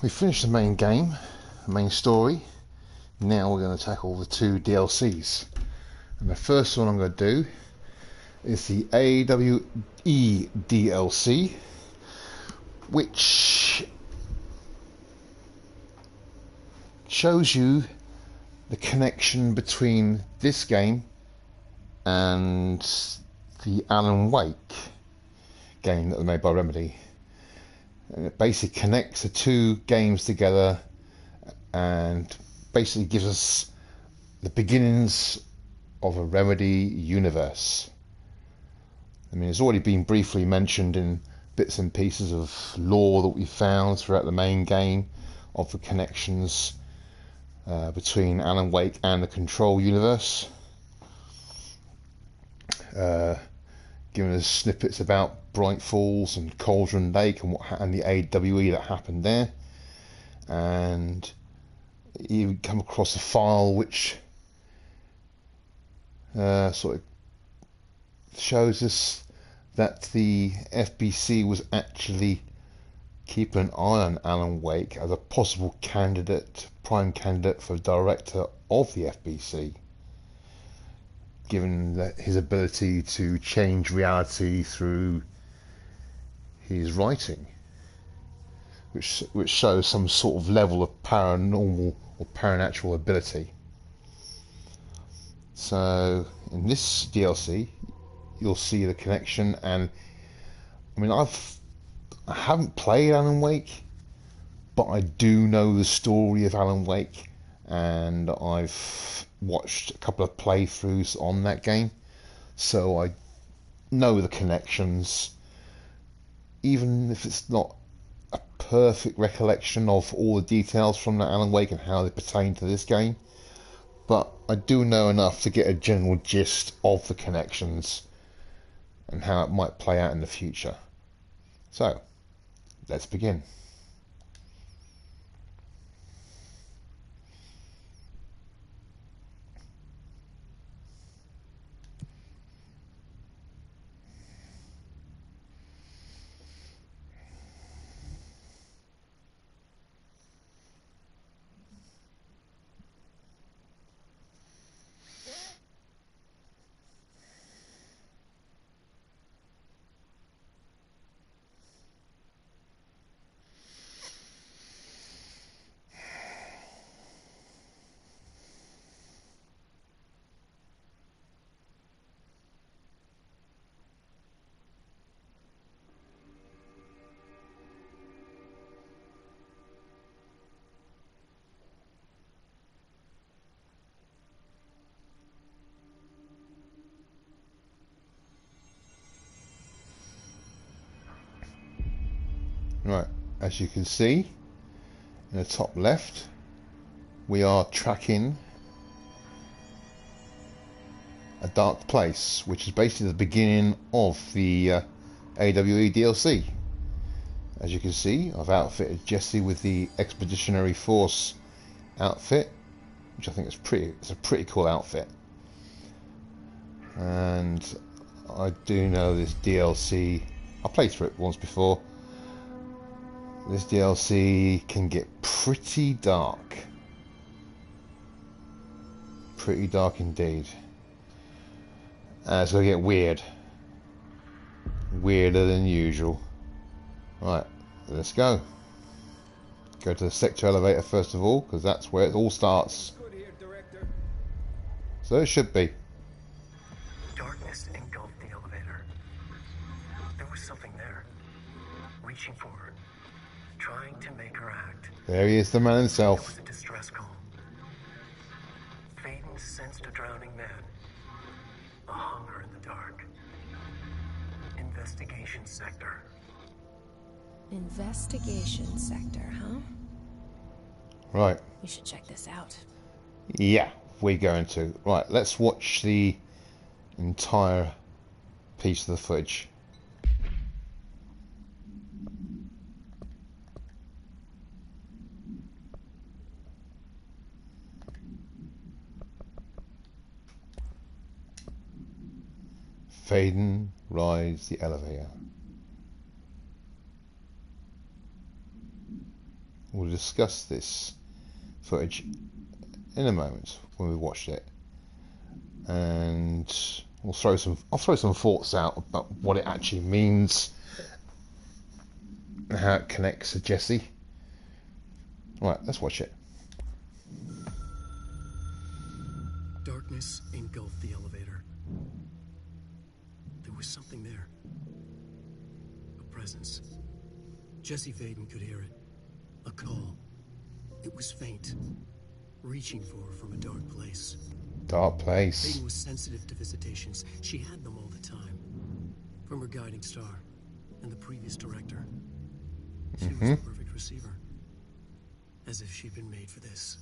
We finished the main game, the main story. Now we're going to tackle the two DLCs. And the first one I'm going to do is the AWE DLC, which shows you the connection between this game and the Alan Wake game that was made by Remedy. And it basically connects the two games together and basically gives us the beginnings of a Remedy universe. I mean, it's already been briefly mentioned in bits and pieces of lore that we found throughout the main game of the connections between Alan Wake and the Control universe. Giving us snippets about Bright Falls and Cauldron Lake and the AWE that happened there. And you come across a file which sort of shows us that the FBC was actually keeping an eye on Alan Wake as a possible candidate, prime candidate for director of the FBC, given that his ability to change reality through his writing, which shows some sort of level of paranormal or paranatural ability. So in this DLC you'll see the connection, and I mean I haven't played Alan Wake, but I do know the story of Alan Wake, and I've watched a couple of playthroughs on that game, so I know the connections, even if it's not a perfect recollection of all the details from that Alan Wake and how they pertain to this game, but I do know enough to get a general gist of the connections and how it might play out in the future. So let's begin. Right, as you can see in the top left, we are tracking a dark place, which is basically the beginning of the AWE DLC. As you can see, I've outfitted Jesse with the Expeditionary Force outfit, which I think it's a pretty cool outfit. And I do know this DLC, I played through it once before. This DLC can get pretty dark. Pretty dark indeed. And it's going to get weird. Weirder than usual. Right, let's go. Go to the sector elevator first of all, because that's where it all starts. So it should be. Darkness engulfed the elevator. There was something there, reaching for her, trying to make her act. There he is, the man himself. It was a distress call. Faden sensed a drowning man, a hunger in the dark. Investigation sector. Investigation sector, huh? Right. We should check this out. Yeah, we're going to. Right, let's watch the entire piece of the footage. Faden rides the elevator. We'll discuss this footage in a moment when we watched it, and I'll throw some thoughts out about what it actually means and how it connects to Jesse. Right, let's watch it. Darkness engulfed the elevator. There was something there. A presence. Jesse Faden could hear it. A call. It was faint, reaching for her from a dark place. Dark place. Faden was sensitive to visitations. She had them all the time. From her guiding star and the previous director. She was the perfect receiver. As if she'd been made for this.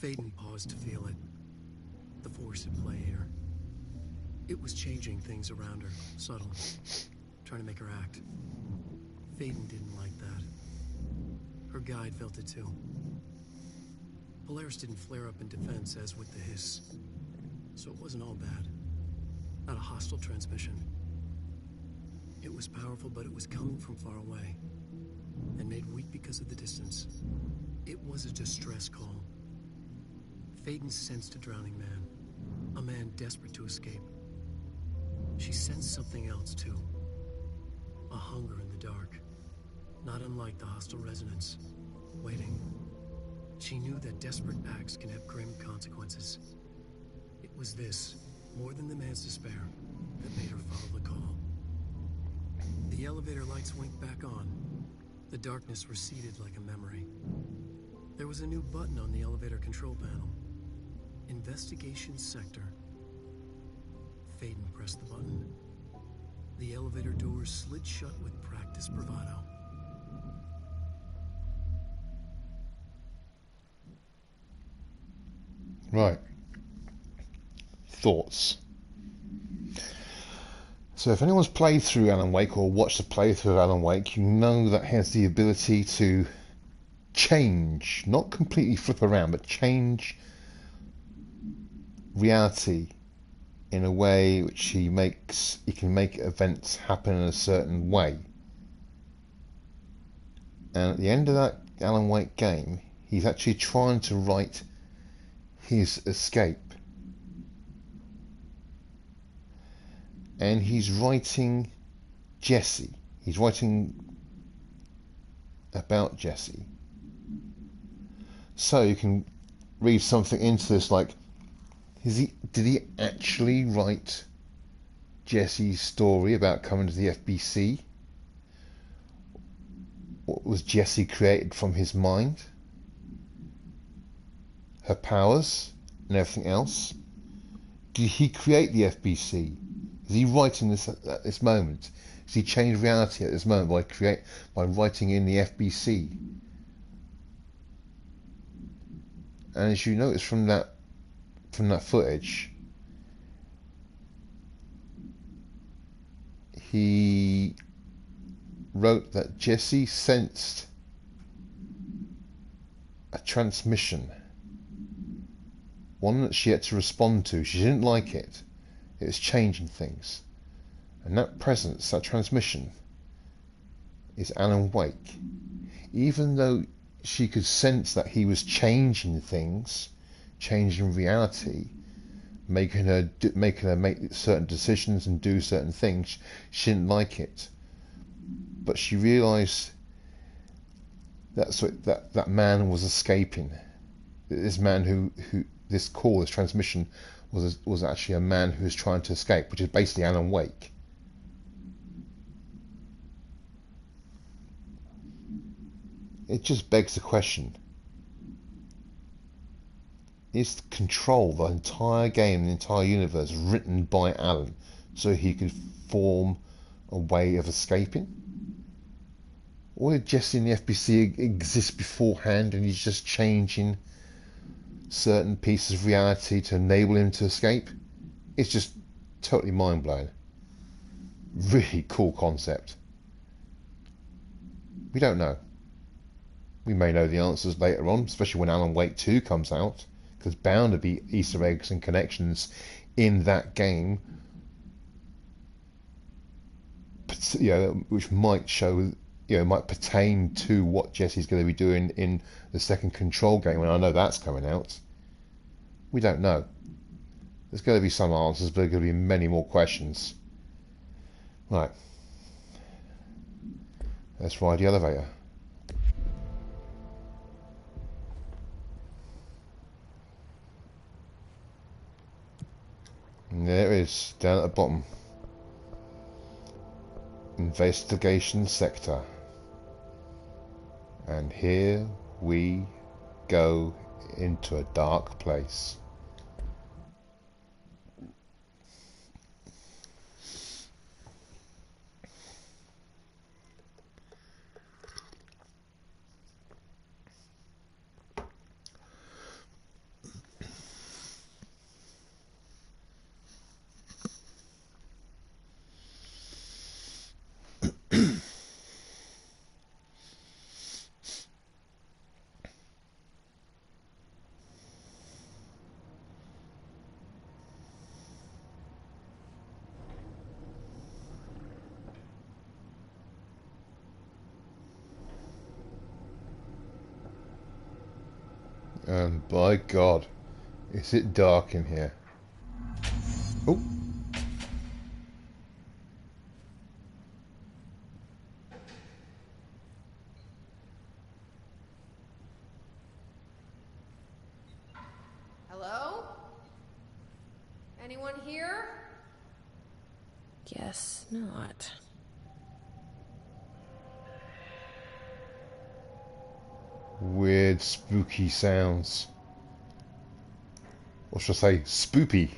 Faden paused to feel it. The force at play here. It was changing things around her, subtle, trying to make her act. Faden didn't like that. Her guide felt it too. Polaris didn't flare up in defense as with the hiss. So it wasn't all bad. Not a hostile transmission. It was powerful, but it was coming from far away. And made weak because of the distance. It was a distress call. Faden sensed a drowning man. A man desperate to escape. She sensed something else, too. A hunger in the dark. Not unlike the hostile resonance. Waiting. She knew that desperate acts can have grim consequences. It was this, more than the man's despair, that made her follow the call. The elevator lights winked back on. The darkness receded like a memory. There was a new button on the elevator control panel. Investigation Sector. Faden pressed the button. The elevator doors slid shut with practiced bravado. Right. Thoughts. So if anyone's played through Alan Wake or watched a playthrough of Alan Wake, you know that has the ability to change, not completely flip around, but change reality in a way which he can make events happen in a certain way. And at the end of that Alan Wake game, he's actually trying to write his escape. And he's writing Jesse. He's writing about Jesse. So you can read something into this like, did he actually write Jesse's story about coming to the FBC? What was Jesse created from his mind? Her powers and everything else? Did he create the FBC? Is he writing this at this moment? Does he change reality at this moment by writing in the FBC? And as you notice from that footage, he wrote that Jesse sensed a transmission, one that she had to respond to. She didn't like it. It was changing things. And that presence, that transmission, is Alan Wake. Even though she could sense that he was changing things, changing reality, making her make certain decisions and do certain things, she didn't like it. But she realised that man was escaping. This man this transmission was actually a man who was trying to escape, which is basically Alan Wake. It just begs the question: is Control, the entire game, the entire universe, written by Alan so he could form a way of escaping? Or did Jesse in the FBC exist beforehand and he's just changing certain pieces of reality to enable him to escape? It's just totally mind-blowing. Really cool concept. We don't know. We may know the answers later on, especially when Alan Wake 2 comes out, because bound to be Easter eggs and connections in that game, which might show might pertain to what Jesse's going to be doing in the second Control game, and I know that's coming out. We don't know. There's going to be some answers, but there's going to be many more questions. Right. Let's ride the elevator. And there it is, down at the bottom. Investigation sector. And here we go into a dark place. And by God, is it dark in here? Oh. Hello? Anyone here? Guess not. Weird, spooky sounds. Or should I say, spoopy?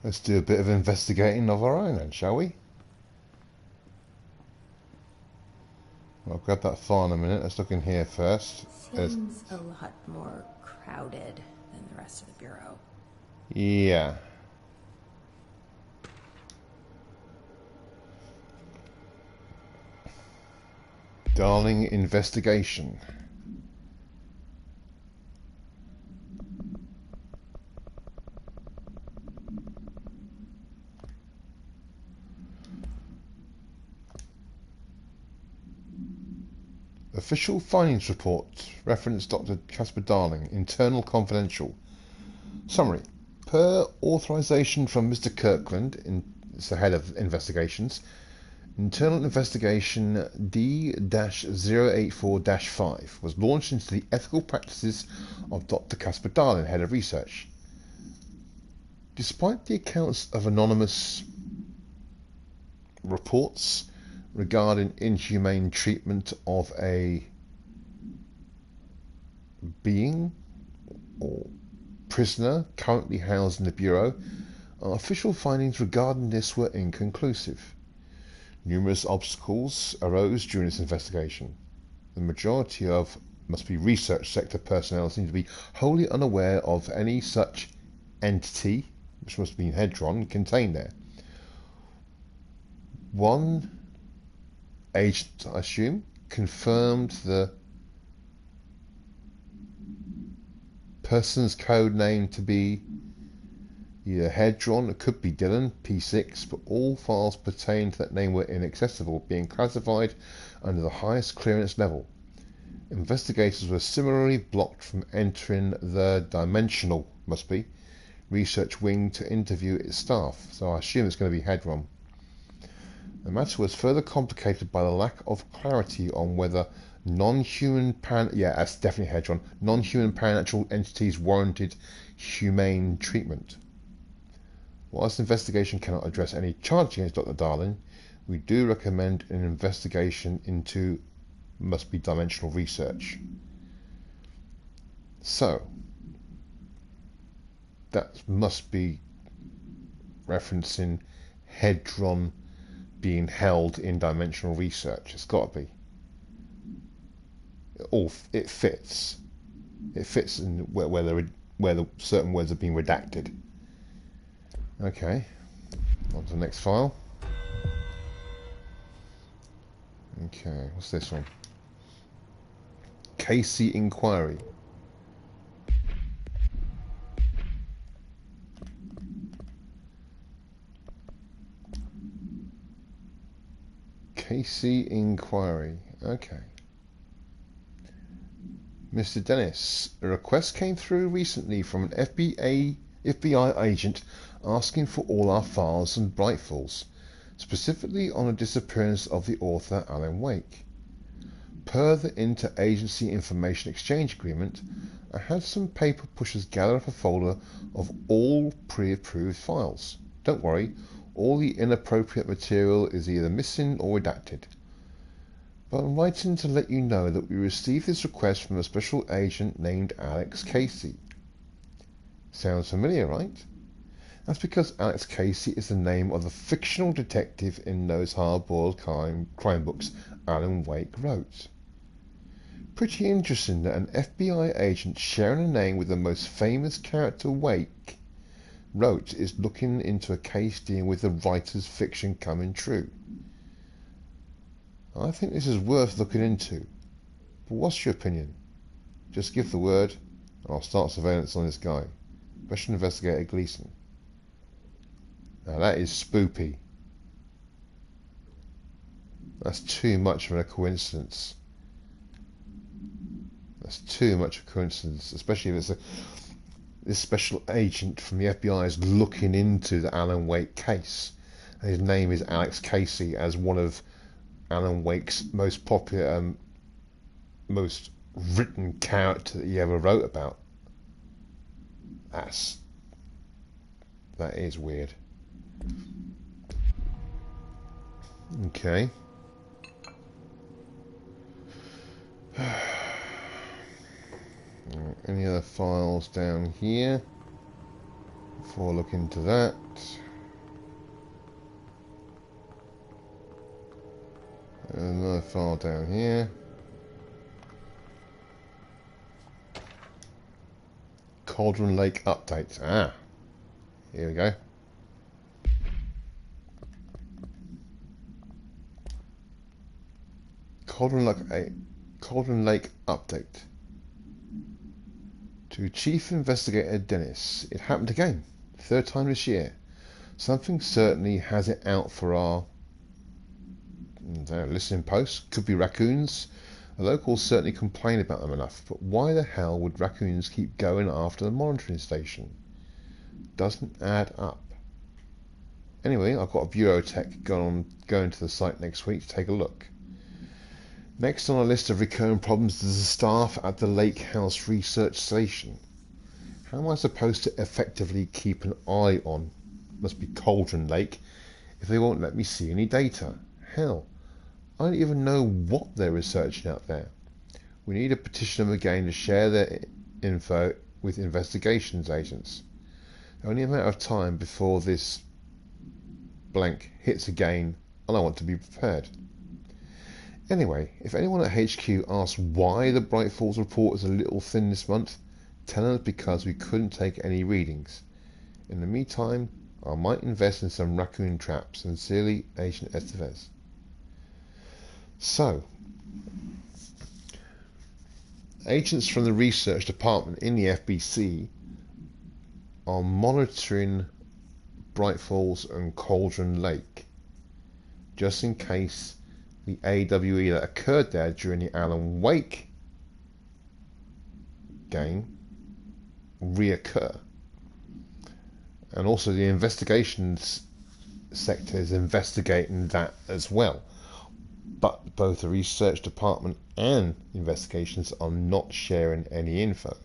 Let's do a bit of investigating of our own then, shall we? I'll grab that file in a minute. Let's look in here first. Seems a lot more crowded than the rest of the bureau. Yeah. Darling investigation. Official findings report. Reference Dr. Casper Darling. Internal confidential. Summary. Per authorization from Mr. Kirkland, it's the head of investigations, Internal Investigation D-084-5 was launched into the ethical practices of Dr. Casper Darling, Head of Research. Despite the accounts of anonymous reports regarding inhumane treatment of a being or prisoner currently housed in the Bureau, our official findings regarding this were inconclusive. Numerous obstacles arose during this investigation. The majority of must-be research sector personnel seem to be wholly unaware of any such entity, which must be Hedron, contained there. One agent, I assume, confirmed the person's code name to be either Hedron, it could be Dylan, P6, but all files pertaining to that name were inaccessible, being classified under the highest clearance level. Investigators were similarly blocked from entering the Dimensional, must be, research wing to interview its staff, so I assume it's going to be Hedron. The matter was further complicated by the lack of clarity on whether non-human that's definitely Hedron, non-human paranatural entities warranted humane treatment. Whilst the investigation cannot address any charge against Dr. Darling, we do recommend an investigation into must-be dimensional research. So, that must be referencing Hedron being held in dimensional research. It's got to be. It fits. It fits in where the certain words are being redacted. Okay, on to the next file. Okay, what's this one? Casey Inquiry. Casey inquiry. Okay. Mr. Dennis, a request came through recently from an FBI agent asking for all our files and Brightfalls, specifically on the disappearance of the author Alan Wake. Per the Interagency Information Exchange Agreement, I had some paper pushers gather up a folder of all pre-approved files. Don't worry, all the inappropriate material is either missing or redacted. But I'm writing to let you know that we received this request from a special agent named Alex Casey. Sounds familiar, right? That's because Alex Casey is the name of the fictional detective in those hard-boiled crime books Alan Wake wrote. Pretty interesting that an FBI agent sharing a name with the most famous character Wake wrote is looking into a case dealing with the writer's fiction coming true. I think this is worth looking into. But what's your opinion? Just give the word, and I'll start surveillance on this guy. Special Investigator Gleason. Now that is spoopy. That's too much of a coincidence. That's too much of a coincidence, especially if it's this special agent from the FBI is looking into the Alan Wake case. And his name is Alex Casey, as one of Alan Wake's most popular, most written character that he ever wrote about. That is weird. Okay. Any other files down here before I look into that? Another file down here. Cauldron Lake update. Ah, here we go. Cauldron Lake update. To Chief Investigator Dennis. It happened again. Third time this year. Something certainly has it out for our listening posts. Could be raccoons. The locals certainly complain about them enough, but why the hell would raccoons keep going after the monitoring station? Doesn't add up. Anyway, I've got a bureau tech going to the site next week to take a look. Next on a list of recurring problems is the staff at the Lake House Research Station. How am I supposed to effectively keep an eye on, must be Cauldron Lake, if they won't let me see any data? Hell, I don't even know what they're researching out there. We need to petition them again to share their info with investigations agents. Only a matter of time before this blank hits again, and I want to be prepared. Anyway, if anyone at HQ asks why the Bright Falls report is a little thin this month, tell them it's because we couldn't take any readings. In the meantime, I might invest in some raccoon traps. Sincerely, Agent Estevez. So, agents from the research department in the FBC are monitoring Bright Falls and Cauldron Lake, just in case the AWE that occurred there during the Alan Wake game reoccur. And also the investigations sector is investigating that as well. But both the research department and investigations are not sharing any info.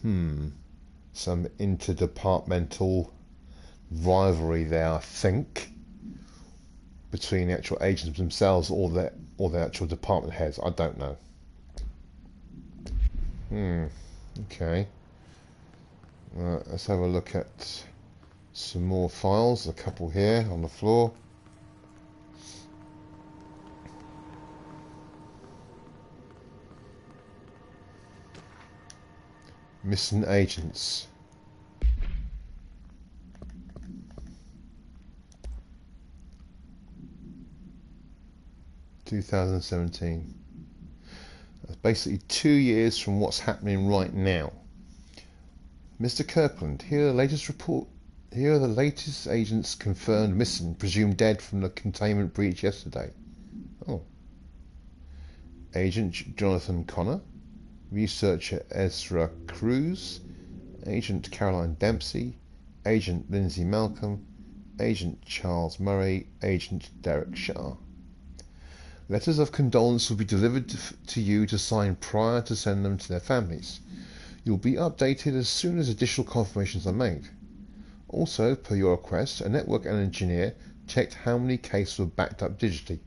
Some interdepartmental rivalry there, I think, between the actual agents themselves or the actual department heads. I don't know. Okay. Let's have a look at some more files. A couple here on the floor. Missing agents. (2017). That's basically 2 years from what's happening right now. Mr. Kirkland, here are the latest report Here are the latest agents confirmed missing, presumed dead from the containment breach yesterday. Oh. Agent Jonathan Connor, researcher Ezra Cruz, Agent Caroline Dempsey, Agent Lindsay Malcolm, Agent Charles Murray, Agent Derek Shah. Letters of condolence will be delivered to you to sign prior to send them to their families. You'll be updated as soon as additional confirmations are made. Also, per your request, a network engineer checked how many cases were backed up digitally.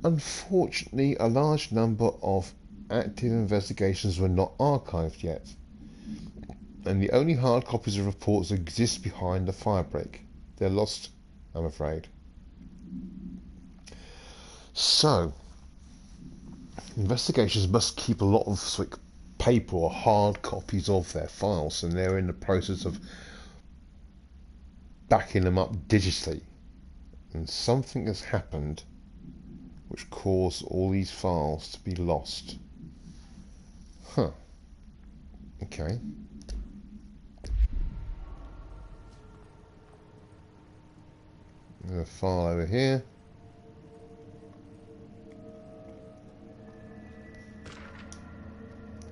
Unfortunately, a large number of active investigations were not archived yet, and the only hard copies of reports exist behind the firebreak. They're lost, I'm afraid. So, investigations must keep a lot of paper or hard copies of their files, and they're in the process of backing them up digitally. And something has happened which caused all these files to be lost. Huh. Okay. There's a file over here.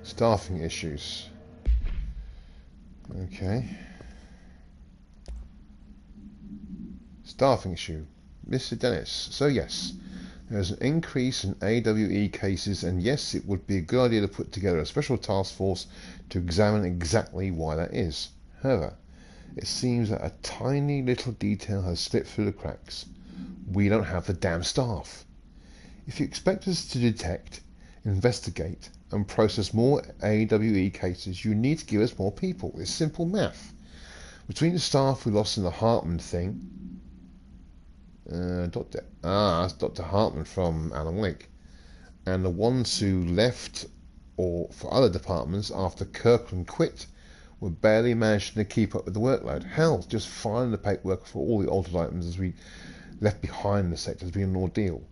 Staffing issues. Okay. Staffing issue. Mr. Dennis. So yes, there's an increase in AWE cases, and yes, it would be a good idea to put together a special task force to examine exactly why that is. However, it seems that a tiny little detail has slipped through the cracks. We don't have the damn staff. If you expect us to detect, investigate, and process more AWE cases, you need to give us more people. It's simple math. Between the staff we lost in the Hartman thing, that's Dr. Hartman from Alan Wake, and the ones who left or for other departments after Kirkland quit, were barely managing to keep up with the workload. Hell, just filing the paperwork for all the altered items as we left behind the sector has been an ordeal.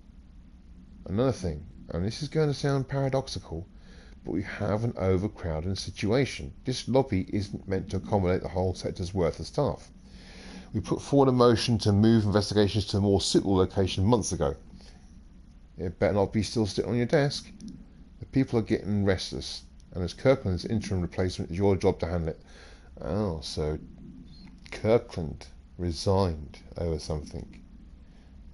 Another thing, and this is going to sound paradoxical, but we have an overcrowding situation. This lobby isn't meant to accommodate the whole sector's worth of staff. We put forward a motion to move investigations to a more suitable location months ago. It better not be still sitting on your desk. The people are getting restless, and as Kirkland's interim replacement, it's your job to handle it. Oh, so Kirkland resigned over something.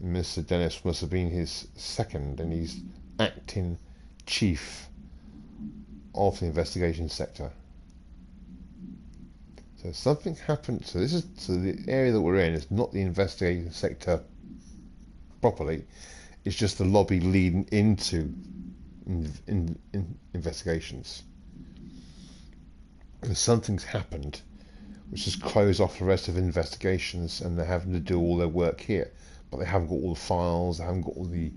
Mr. Dennis must have been his second, and he's acting chief of the investigation sector. So something happened. So the area that we're in is not the investigation sector properly. It's just the lobby leading into investigations. And something's happened which has closed off the rest of investigations, and they're having to do all their work here. But they haven't got all the files, they haven't got all the...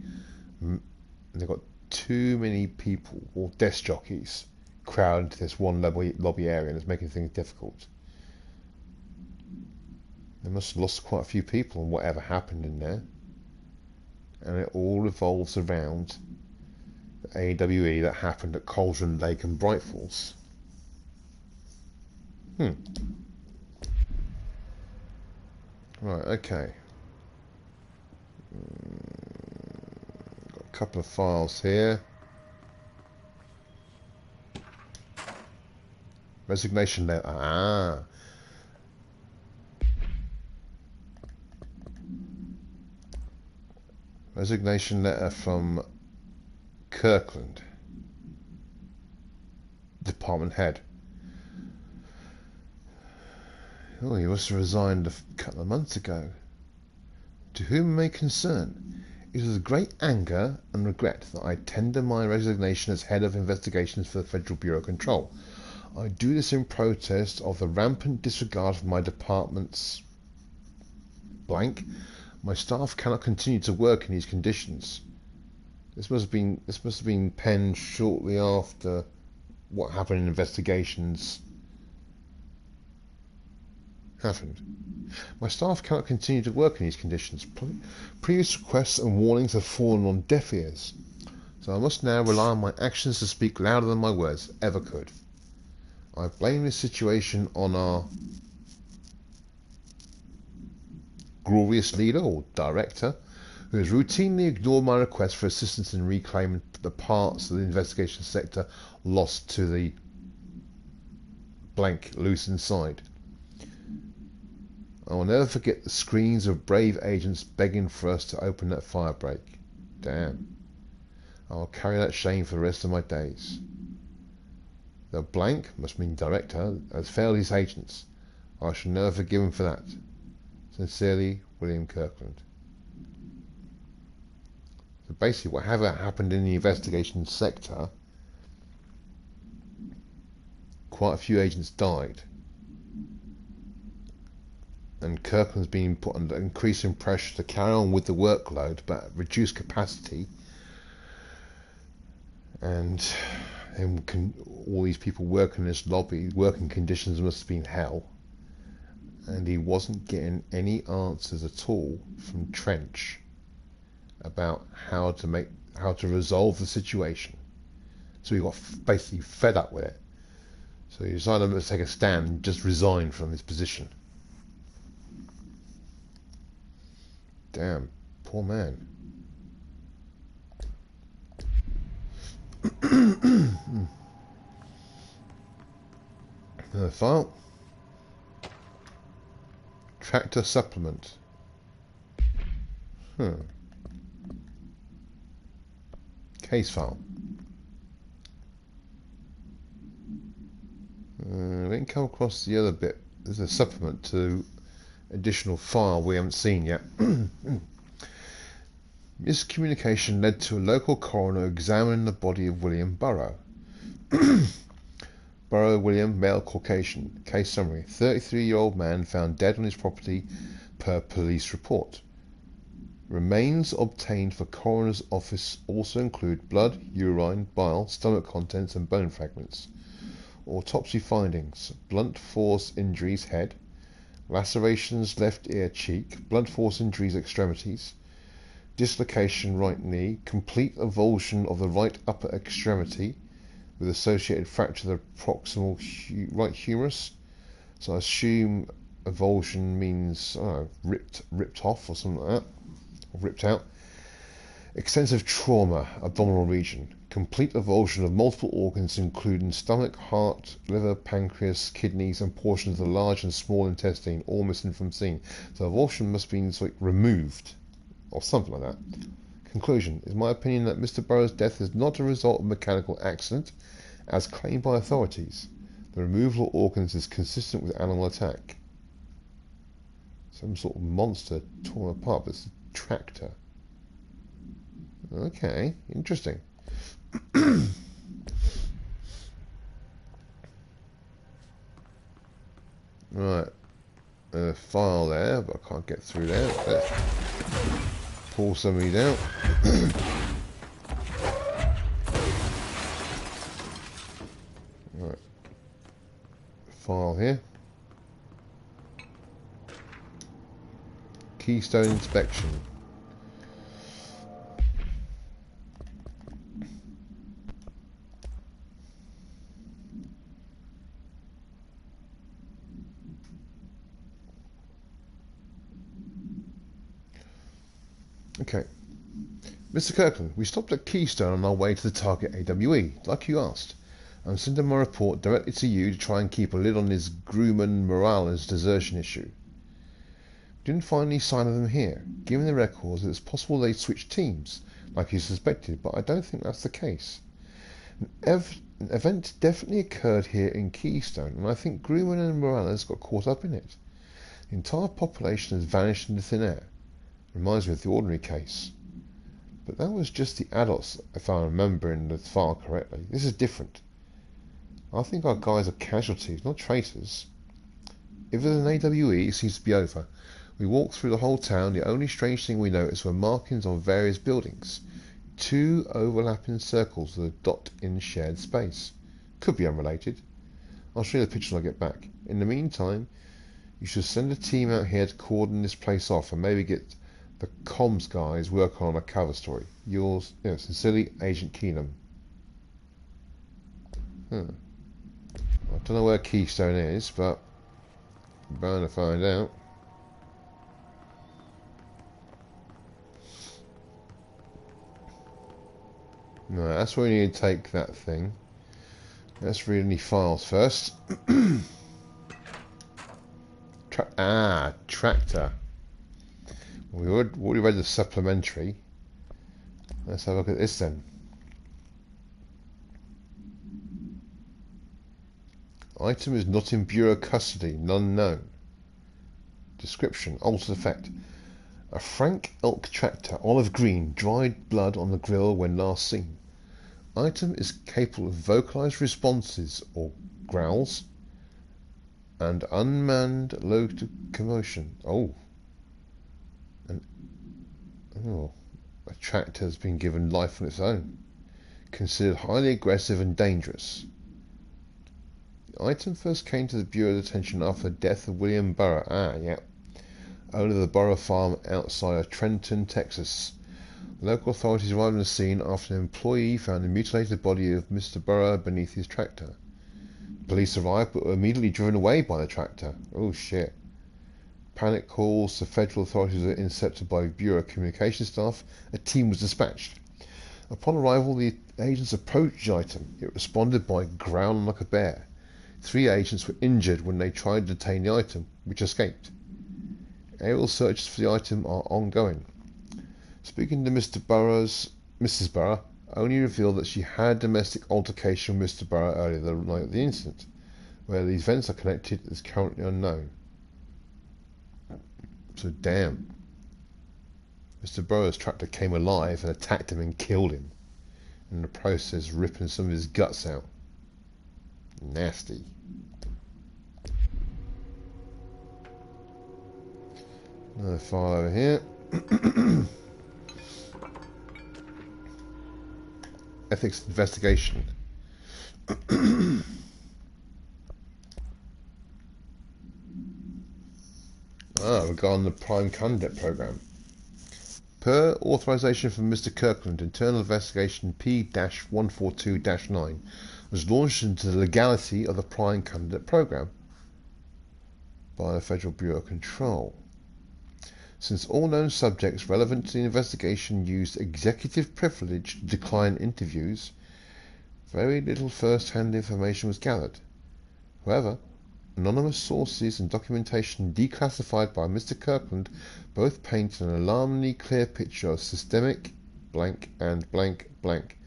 They've got too many people, or desk jockeys, crowded into this one lobby area, and it's making things difficult. They must have lost quite a few people in whatever happened in there. And it all revolves around the AWE that happened at Cauldron Lake and Bright Falls. Right, okay. Got a couple of files here. Resignation letter. Ah. Resignation letter from Kirkland, department head. Oh, he must have resigned a couple of months ago. To whom it may concern, it is with great anger and regret that I tender my resignation as head of investigations for the Federal Bureau of Control. I do this in protest of the rampant disregard for my department's blank. My staff cannot continue to work in these conditions. This must have been penned shortly after what happened in investigations happened. My staff cannot continue to work in these conditions. Previous requests and warnings have fallen on deaf ears, so I must now rely on my actions to speak louder than my words ever could. I blame this situation on our glorious leader or director who has routinely ignored my request for assistance in reclaiming the parts of the investigation sector lost to the blank loose inside. I will never forget the screams of brave agents begging for us to open that firebreak. Damn. I will carry that shame for the rest of my days. The blank, must mean director, has failed his agents. I shall never forgive him for that. Sincerely, William Kirkland. So basically, whatever happened in the investigation sector, quite a few agents died. And Kirkland's been put under increasing pressure to carry on with the workload, but at reduced capacity. And all these people working in this lobby, working conditions must have been hell. And he wasn't getting any answers at all from Trench about how to resolve the situation. So he got basically fed up with it. So he decided to take a stand and just resign from his position. Damn, poor man. Another file. Tractor supplement. Case file. We didn't come across the other bit. There's a supplement to additional file we haven't seen yet. Miscommunication led to a local coroner examining the body of William Burrow. Burrow William, male, Caucasian. Case summary. 33-year-old man found dead on his property per police report. Remains obtained for coroner's office also include blood, urine, bile, stomach contents and bone fragments. Autopsy findings. Blunt force injuries head. Lacerations left ear cheek. Blunt force injuries extremities. Dislocation right knee. Complete avulsion of the right upper extremity with associated fracture of the proximal right humerus. So I assume avulsion means ripped off or something like that, or ripped out. Extensive trauma, abdominal region. Complete avulsion of multiple organs including stomach, heart, liver, pancreas, kidneys and portions of the large and small intestine, all missing from scene. So avulsion must be removed or something like that. Conclusion. It is my opinion that Mr. Burrow's death is not a result of mechanical accident, as claimed by authorities. The removal of organs is consistent with animal attack. Some sort of monster torn apart, but it's a tractor. Okay, interesting. Right, a file there, but I can't get through there. Let's pull some of these out. Right, file here. Keystone inspection. Okay. Mr. Kirkland, we stopped at Keystone on our way to the target AWE, like you asked. I'm sending my report directly to you to try and keep a lid on this Grumman Morales desertion issue. Didn't find any sign of them here. Given the records, it's possible they switched teams, like you suspected, but I don't think that's the case. An event definitely occurred here in Keystone, and I think Grumman and Morales got caught up in it. The entire population has vanished into thin air. Reminds me of the ordinary case. But that was just the adults, if I remember in the file correctly. This is different. I think our guys are casualties, not traitors. If there's an AWE, it seems to be over. We walked through the whole town. The only strange thing we noticed were markings on various buildings. 2 overlapping circles with a dot in shared space. Could be unrelated. I'll show you the pictures when I get back. In the meantime, you should send a team out here to cordon this place off and maybe get the comms guys working on a cover story. Yours, sincerely, Agent Keenum. I don't know where Keystone is, but I'm bound to find out. No, that's where we need to take that thing. Let's read any files first. Tractor. We already read the supplementary. Let's have a look at this then. Item is not in Bureau custody, none known. Description, altered effect. A Frank elk tractor, olive green, dried blood on the grill when last seen. Item is capable of vocalized responses or growls and unmanned locomotion. Oh, a tractor has been given life on its own. Considered highly aggressive and dangerous. The item first came to the Bureau's attention after the death of William Burrough, owner of the Burrough farm outside of Trenton, Texas. Local authorities arrived on the scene after an employee found the mutilated body of Mr. Burrough beneath his tractor. Police arrived but were immediately driven away by the tractor. Oh shit. Panic calls to federal authorities were intercepted by Bureau communication staff. A team was dispatched. Upon arrival, the agents approached the item. It responded by growling like a bear. 3 agents were injured when they tried to detain the item, which escaped. Aerial searches for the item are ongoing. Speaking to Mrs. Burrough only revealed that she had a domestic altercation with Mr. Burrough earlier the night of the incident. Where these events are connected is currently unknown. So damn. Mr. Burroughs' tractor came alive and attacked him and killed him. In the process, ripping some of his guts out. Nasty. Another file over here. Ethics investigation. Regarding the Prime Candidate Program. Per authorization from Mr. Kirkland, internal investigation P-142-9 was launched into the legality of the Prime Candidate Program by the Federal Bureau of Control. Since all known subjects relevant to the investigation used executive privilege to decline interviews, very little first-hand information was gathered. However, anonymous sources and documentation declassified by Mr. Kirkland both paint an alarmingly clear picture of systemic blank and blank blank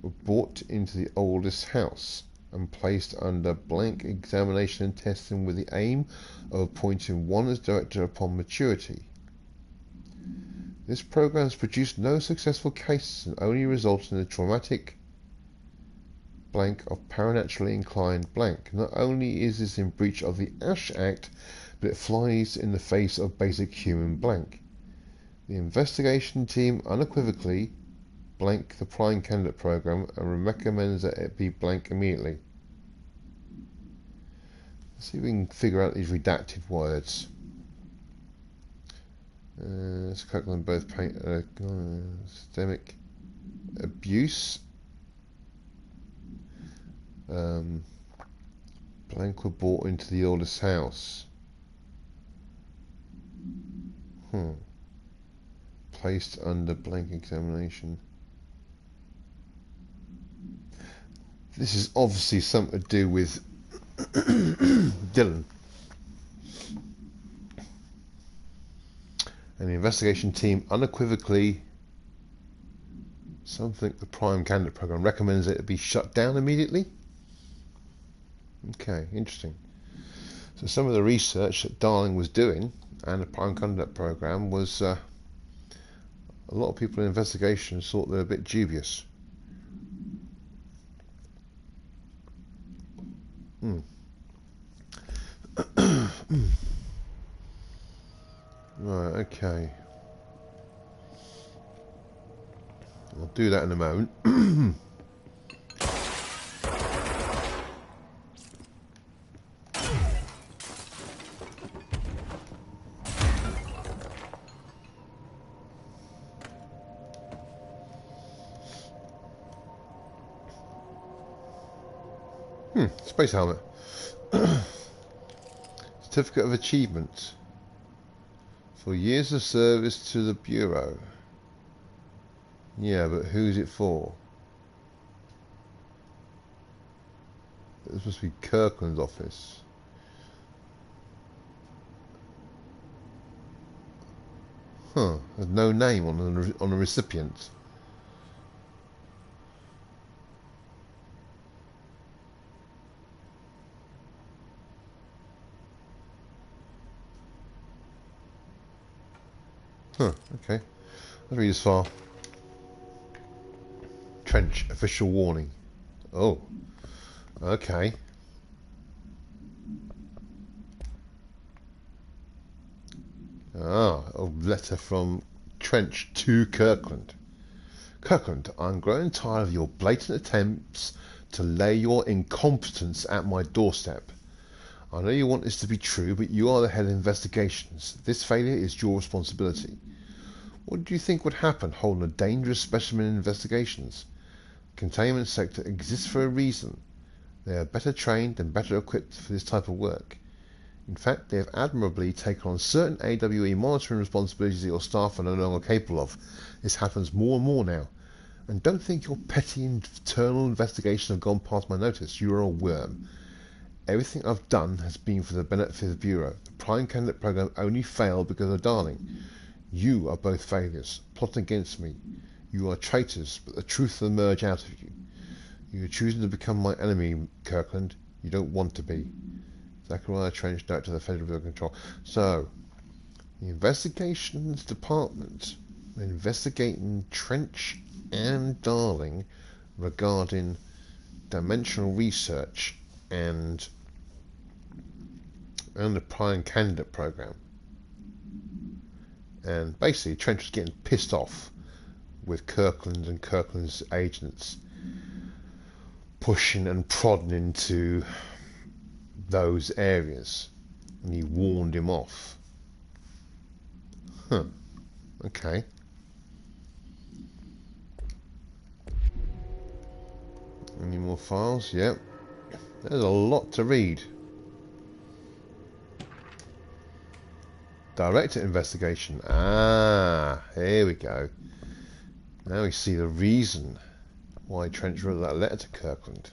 were brought into the oldest house and placed under blank examination and testing with the aim of appointing one as director upon maturity. This program has produced no successful cases and only resulted in a traumatic blank of paranaturally inclined blank. Not only is this in breach of the Ash Act, but it flies in the face of basic human blank. The investigation team unequivocally blank the Prime Candidate Program and recommends that it be blank immediately. Let's see if we can figure out these redacted words. Let's click on both systemic abuse. Blank were brought into the oldest house. Placed under blank examination. This is obviously something to do with Dylan. And the investigation team unequivocally something the Prime Candidate Program recommends it be shut down immediately. Okay, interesting. So some of the research that Darling was doing and the Prime Candidate Program was a lot of people in investigations thought they were a bit dubious. Right, okay. I'll do that in a moment. Space helmet. Certificate of Achievement. For years of service to the Bureau. Yeah, but who's it for? This must be Kirkland's office. Huh, there's no name on the recipient. Huh, okay. Let's read this far. Trench, official warning. Oh, okay. Ah, a letter from Trench to Kirkland. Kirkland, I'm growing tired of your blatant attempts to lay your incompetence at my doorstep. I know you want this to be true, but you are the head of investigations. This failure is your responsibility. What do you think would happen holding a dangerous specimen in investigations? The containment sector exists for a reason. They are better trained and better equipped for this type of work. In fact, they have admirably taken on certain AWE monitoring responsibilities that your staff are no longer capable of. This happens more and more now. And don't think your petty internal investigations have gone past my notice. You are a worm. Everything I've done has been for the benefit of the Bureau. The Prime Candidate program only failed because of Darling. You are both failures, plotting against me. You are traitors, but the truth will emerge out of you. You are choosing to become my enemy, Kirkland. You don't want to be. Zachariah Trench, Director of the Federal Bureau of Control. So, the Investigations Department are investigating Trench and Darling regarding dimensional research and the Prime Candidate program. And basically, Trench was getting pissed off with Kirkland and Kirkland's agents pushing and prodding into those areas, and he warned him off. Huh. Okay. Any more files? Yep. There's a lot to read. Director investigation. Ah, here we go. Now we see the reason why Trench wrote that letter to Kirkland.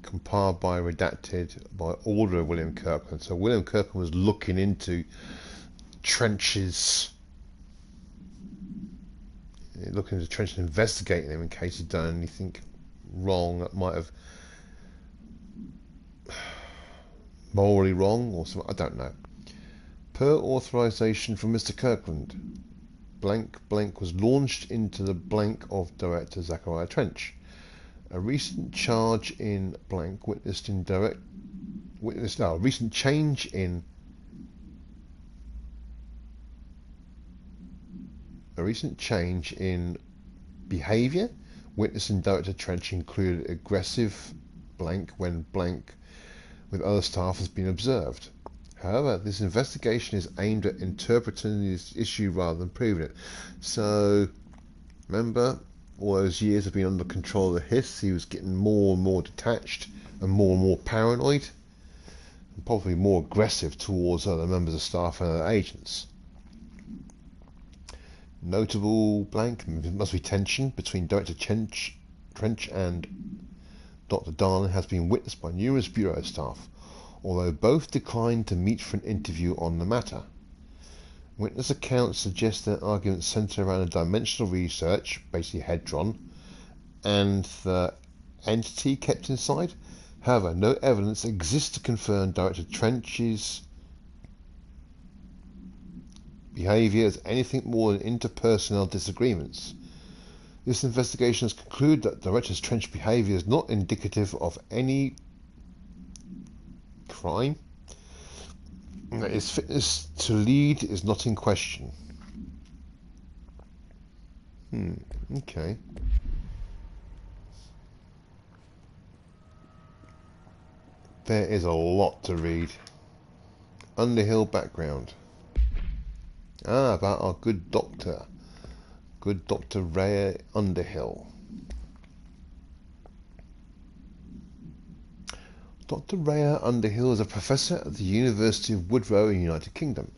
Compiled by, redacted by order of William Kirkland. So William Kirkland was looking into Trench's, investigating him in case he'd done anything wrong that might have morally wrong or something. I don't know. Per authorization from Mr. Kirkland, blank blank was launched into the blank of Director Zachariah Trench. A recent change in behavior witnessed in Director Trench included aggressive blank when blank with other staff has been observed. However, this investigation is aimed at interpreting this issue rather than proving it. So, remember, all those years of being under control of the Hiss, he was getting more and more detached and more paranoid, and probably more aggressive towards other members of staff and other agents. Notable blank must be tension between Director Trench and Dr. Darling has been witnessed by numerous Bureau staff, although both declined to meet for an interview on the matter. Witness accounts suggest that arguments centre around a dimensional research, basically Hedron, and the entity kept inside. However, no evidence exists to confirm Director Trench's behaviour as anything more than interpersonal disagreements. This investigation has concluded that Director Trench's behaviour is not indicative of any crime. His fitness to lead is not in question. Okay. There is a lot to read. Underhill background. About our good Dr. Ray Underhill. Dr. Rhea Underhill is a professor at the University of Woodrow in the United Kingdom,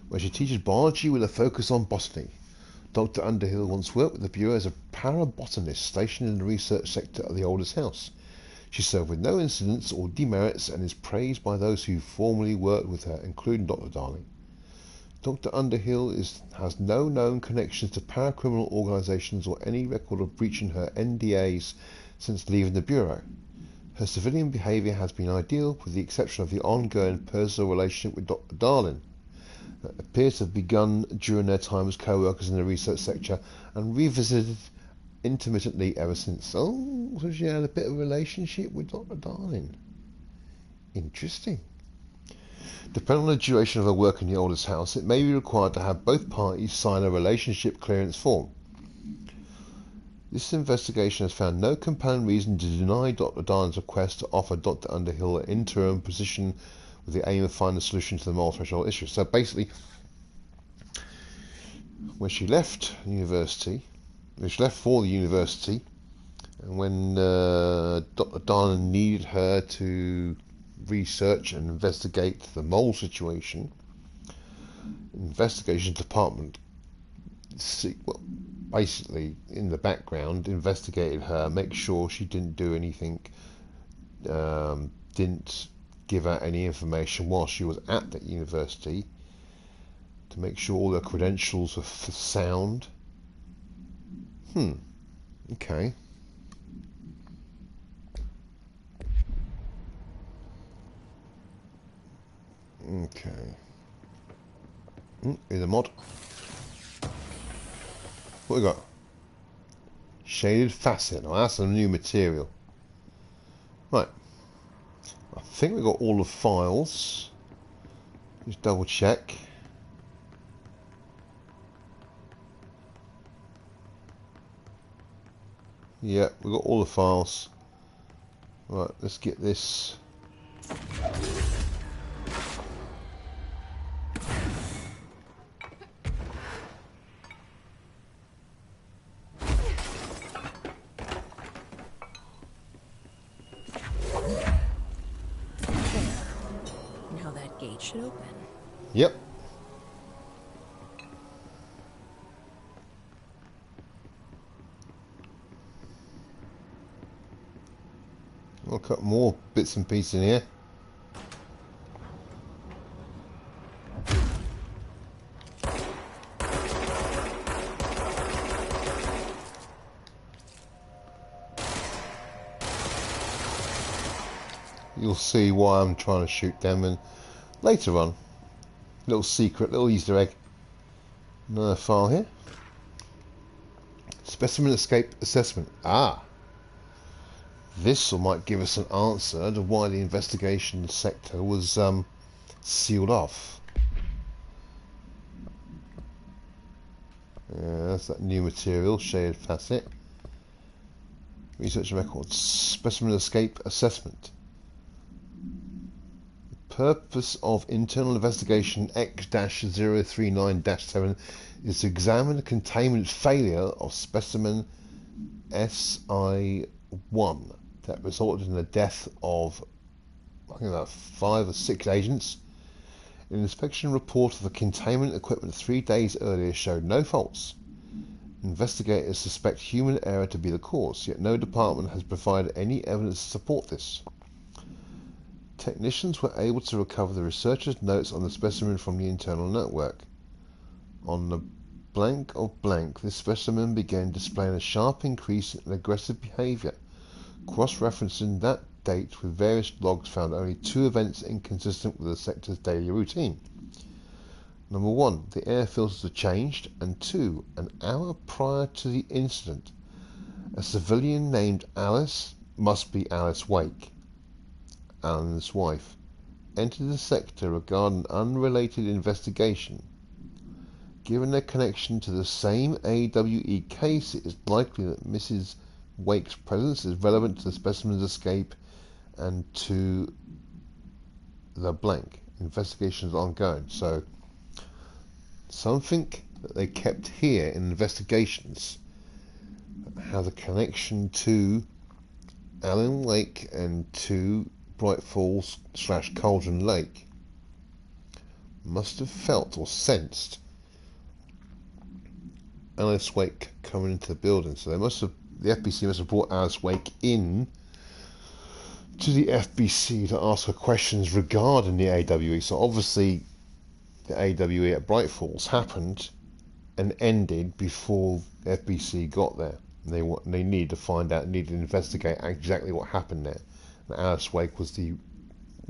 where she teaches biology with a focus on botany. Dr. Underhill once worked with the Bureau as a parabotanist stationed in the research sector of the oldest house. She served with no incidents or demerits and is praised by those who formerly worked with her, including Dr. Darling. Dr. Underhill has no known connections to paracriminal organisations or any record of breaching her NDAs since leaving the Bureau. Her civilian behaviour has been ideal, with the exception of the ongoing personal relationship with Dr. Darling that appears to have begun during their time as co-workers in the research sector and revisited intermittently ever since. Oh, so she had a bit of a relationship with Dr. Darling. Interesting. Depending on the duration of her work in the oldest house, it may be required to have both parties sign a relationship clearance form. This investigation has found no compelling reason to deny Dr. Darling's request to offer Dr. Underhill an interim position with the aim of finding a solution to the moral threshold issue. So basically, when she left university, when she left for the university, and when Dr. Darling needed her to research and investigate the mole situation, investigation department basically in the background investigated her, make sure she didn't do anything, didn't give out any information while she was at that university, to make sure all her credentials were sound. Okay. Okay. Here's a mod. What we got? Shaded facet. Now that's a new material. Right. I think we got all the files. Just double check. Yeah, we got all the files. Right, let's get this. Now that gate should open. Yep. I'll cut more bits and pieces in here. You'll see why I'm trying to shoot them, and later on, little secret, little Easter egg. Another file here. Specimen escape assessment. Ah. This might give us an answer to why the investigation sector was sealed off. Yeah, that's that new material, shaded facet. Research records. Specimen escape assessment. Purpose of internal investigation X-039-7 is to examine the containment failure of specimen SI-1 that resulted in the death of, I think, about 5 or 6 agents. An inspection report of the containment equipment 3 days earlier showed no faults. Investigators suspect human error to be the cause, yet no department has provided any evidence to support this. Technicians were able to recover the researchers' notes on the specimen from the internal network. On the blank of blank, this specimen began displaying a sharp increase in aggressive behavior. Cross-referencing that date with various logs found only 2 events inconsistent with the sector's daily routine. Number 1, the air filters were changed, and 2, an hour prior to the incident, a civilian named Alice, must be Alice Wake, Alan's wife, entered the sector regarding an unrelated investigation. Given their connection to the same AWE case, it is likely that Mrs. Wake's presence is relevant to the specimen's escape and to the blank. Investigations are ongoing. So, something that they kept here in investigations has a connection to Alan Wake and to Bright Falls / Cauldron Lake. Must have felt or sensed Alice Wake coming into the building. So the FBC must have brought Alice Wake in to the FBC to ask her questions regarding the AWE. So obviously the AWE at Bright Falls happened and ended before the FBC got there. And they needed to find out, needed to investigate exactly what happened there. And Alice Wake was the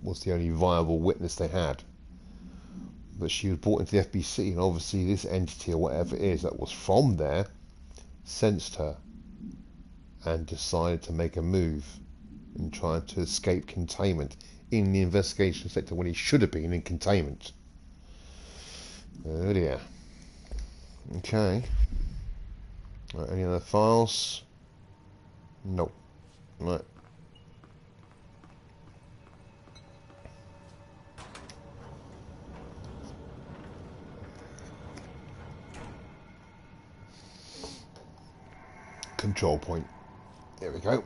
only viable witness they had. But she was brought into the FBC, and obviously this entity or whatever it is that was from there sensed her and decided to make a move and try to escape containment in the investigation sector when he should have been in containment. Oh dear. Okay. Right, any other files? Nope. Right. Control point. There we go.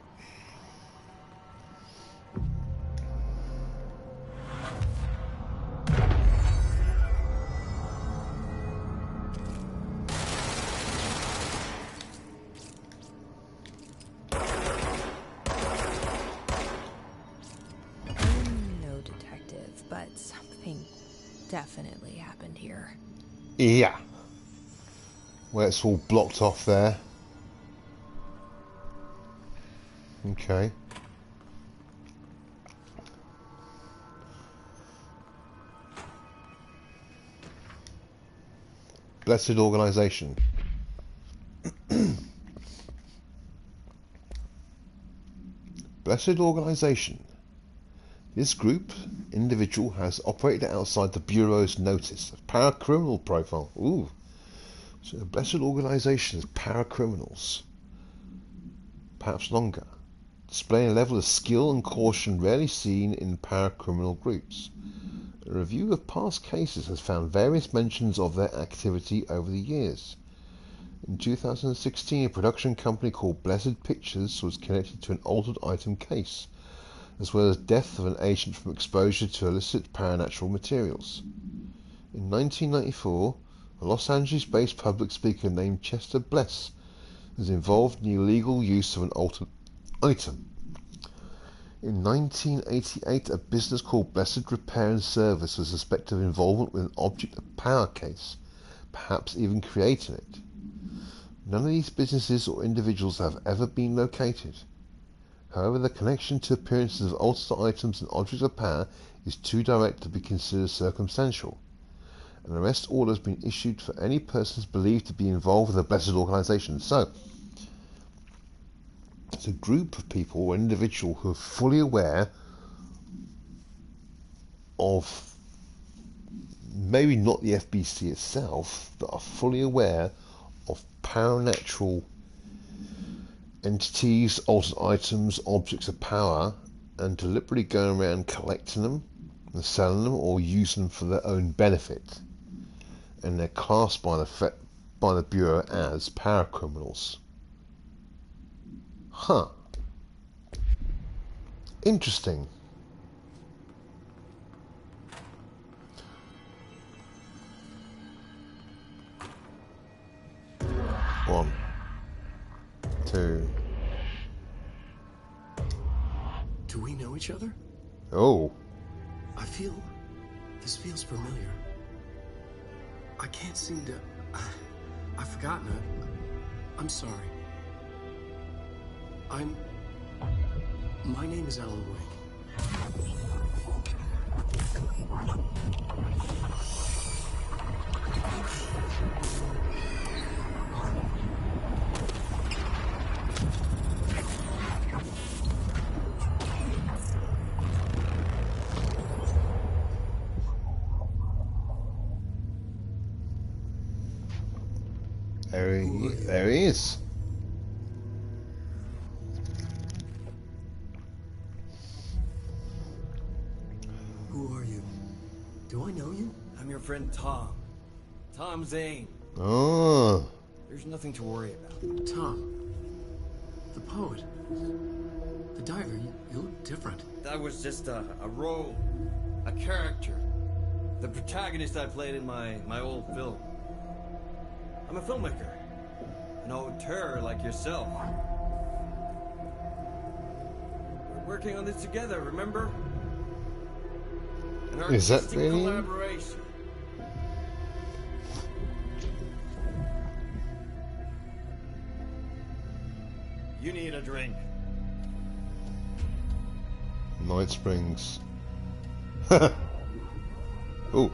No detective, but something definitely happened here. Yeah. Where it's all blocked off there. Okay. Blessed organization. Blessed organization. This group, individual, has operated outside the Bureau's notice of paracriminal profile. Ooh. So a blessed organization of paracriminals. Perhaps longer. Displaying a level of skill and caution rarely seen in paracriminal groups. A review of past cases has found various mentions of their activity over the years. In 2016, a production company called Blessed Pictures was connected to an altered item case, as well as death of an agent from exposure to illicit paranatural materials. In 1994, a Los Angeles-based public speaker named Chester Bless was involved in the illegal use of an altered item. In 1988, a business called Blessed Repair and Service was suspected of involvement with an object of power case, perhaps even creating it. None of these businesses or individuals have ever been located. However, the connection to appearances of altered items and objects of power is too direct to be considered circumstantial. An arrest order has been issued for any persons believed to be involved with the Blessed organization. So, it's a group of people or individual who are fully aware of, maybe not the FBC itself, but are fully aware of paranatural entities, altered items, objects of power, and deliberately going around collecting them and selling them or using them for their own benefit. And they're classed by the Bureau as paracriminals. Huh. Interesting. One, two. Do we know each other? Oh. This feels familiar. I can't seem to... I've forgotten it. I'm sorry. My name is Alan Wake. There he is. Who are you? Do I know you? I'm your friend Tom. Tom Zane. Oh. There's nothing to worry about. Tom. The poet. The diver. You look different. That was just a role. A character. The protagonist I played in my old film. I'm a filmmaker. An auteur like yourself. We're working on this together, remember? An Is that artistic really? collaboration. You need a drink. Night Springs. Oh.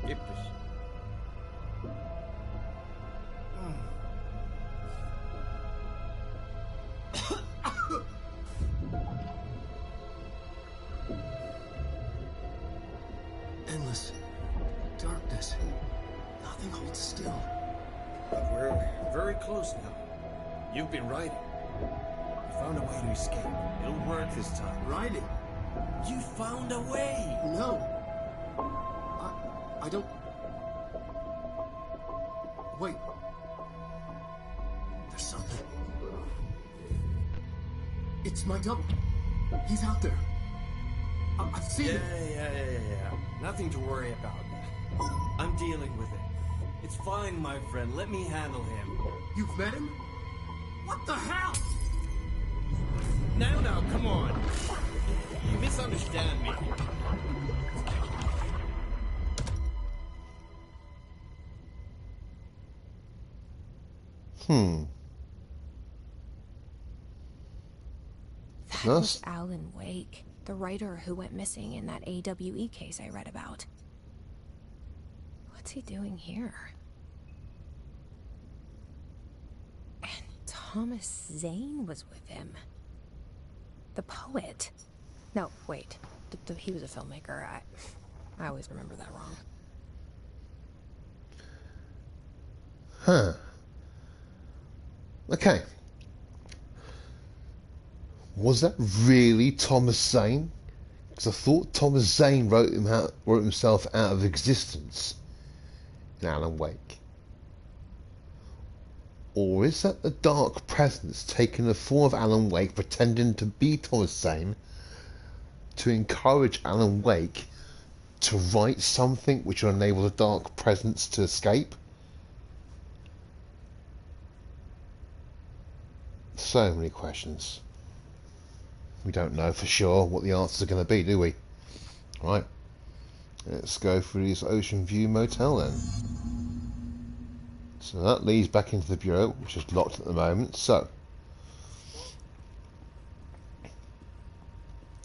Yippish. Endless darkness. Nothing holds still. But we're very close now. You've been writing. You found a way to escape. It'll work this time. Riding? You found a way! No. I don't... Wait. There's something. It's my double. He's out there. I've seen him. Yeah. Nothing to worry about. I'm dealing with it. It's fine, my friend. Let me handle him. You've met him? What the hell? Now, come on. You misunderstand me. That Yes. was Alan Wake, the writer who went missing in that AWE case I read about. What's he doing here? And Thomas Zane was with him. The poet. No, wait. He was a filmmaker. I always remember that wrong. Huh. Okay. Was that really Thomas Zane? Because I thought Thomas Zane wrote himself out of existence in Alan Wake. Or is that the dark presence taking the form of Alan Wake, pretending to be Thomas Zane, to encourage Alan Wake to write something which will enable the dark presence to escape? So many questions. We don't know for sure what the answers are going to be, do we? Right. Let's go through this Ocean View Motel then. So that leads back into the bureau, which is locked at the moment. So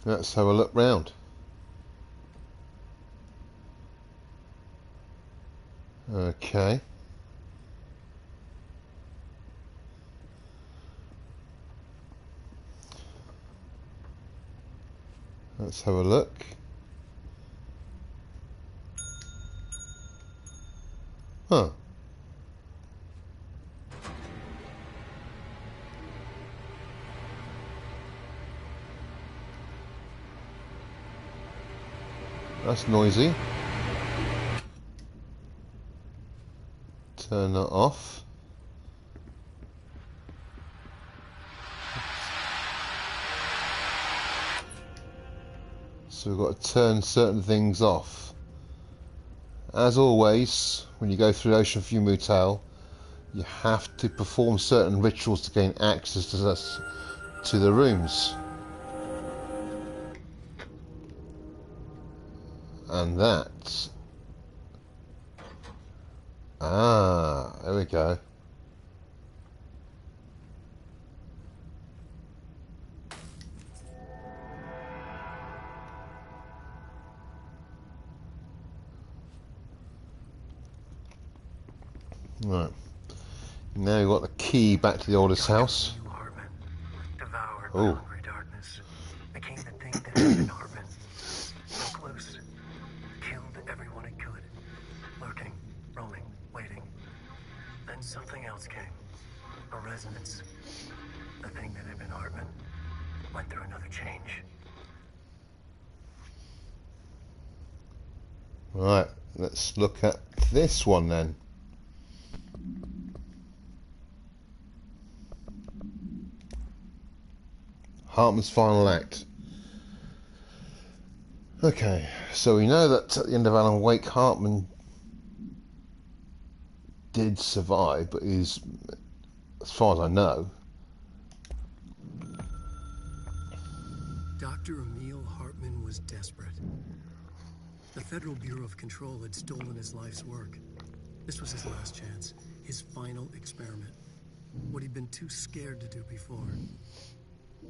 let's have a look round. Okay. Let's have a look. Huh. That's noisy. Turn that off. So we've got to turn certain things off. As always, when you go through Ocean View Motel, you have to perform certain rituals to gain access to the rooms. And that... there we go. Right. Now we've got the key back to the oldest house. Devoured by Oh. hungry darkness, became the thing that had been Hartman. So close, killed everyone it could, lurking, roaming, waiting. Then something else came, a resonance. The thing that had been Hartman went through another change. Right, let's look at this one then. Hartman's final act. Okay, so we know that at the end of Alan Wake, Hartman did survive, but is, as far as I know, Dr. Emil Hartman was desperate. The Federal Bureau of Control had stolen his life's work. This was his last chance, his final experiment. What he'd been too scared to do before.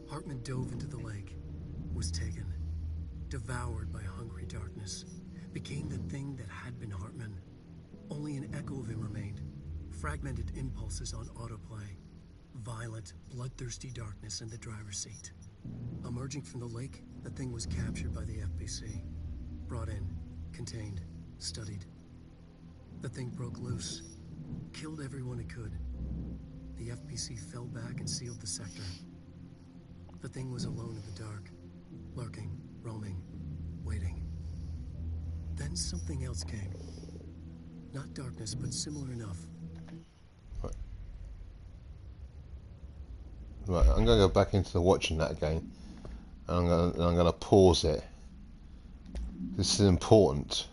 Hartman dove into the lake, was taken, devoured by hungry darkness, became the thing that had been Hartman. Only an echo of him remained, fragmented impulses on autoplay, violent, bloodthirsty darkness in the driver's seat. Emerging from the lake, the thing was captured by the FBC. Brought in, contained, studied. The thing broke loose, killed everyone it could. The FBC fell back and sealed the sector. The thing was alone in the dark, lurking, roaming, waiting. Then something else came. Not darkness, but similar enough. right, I'm going to go back into watching that again, and I'm going to pause it. This is important.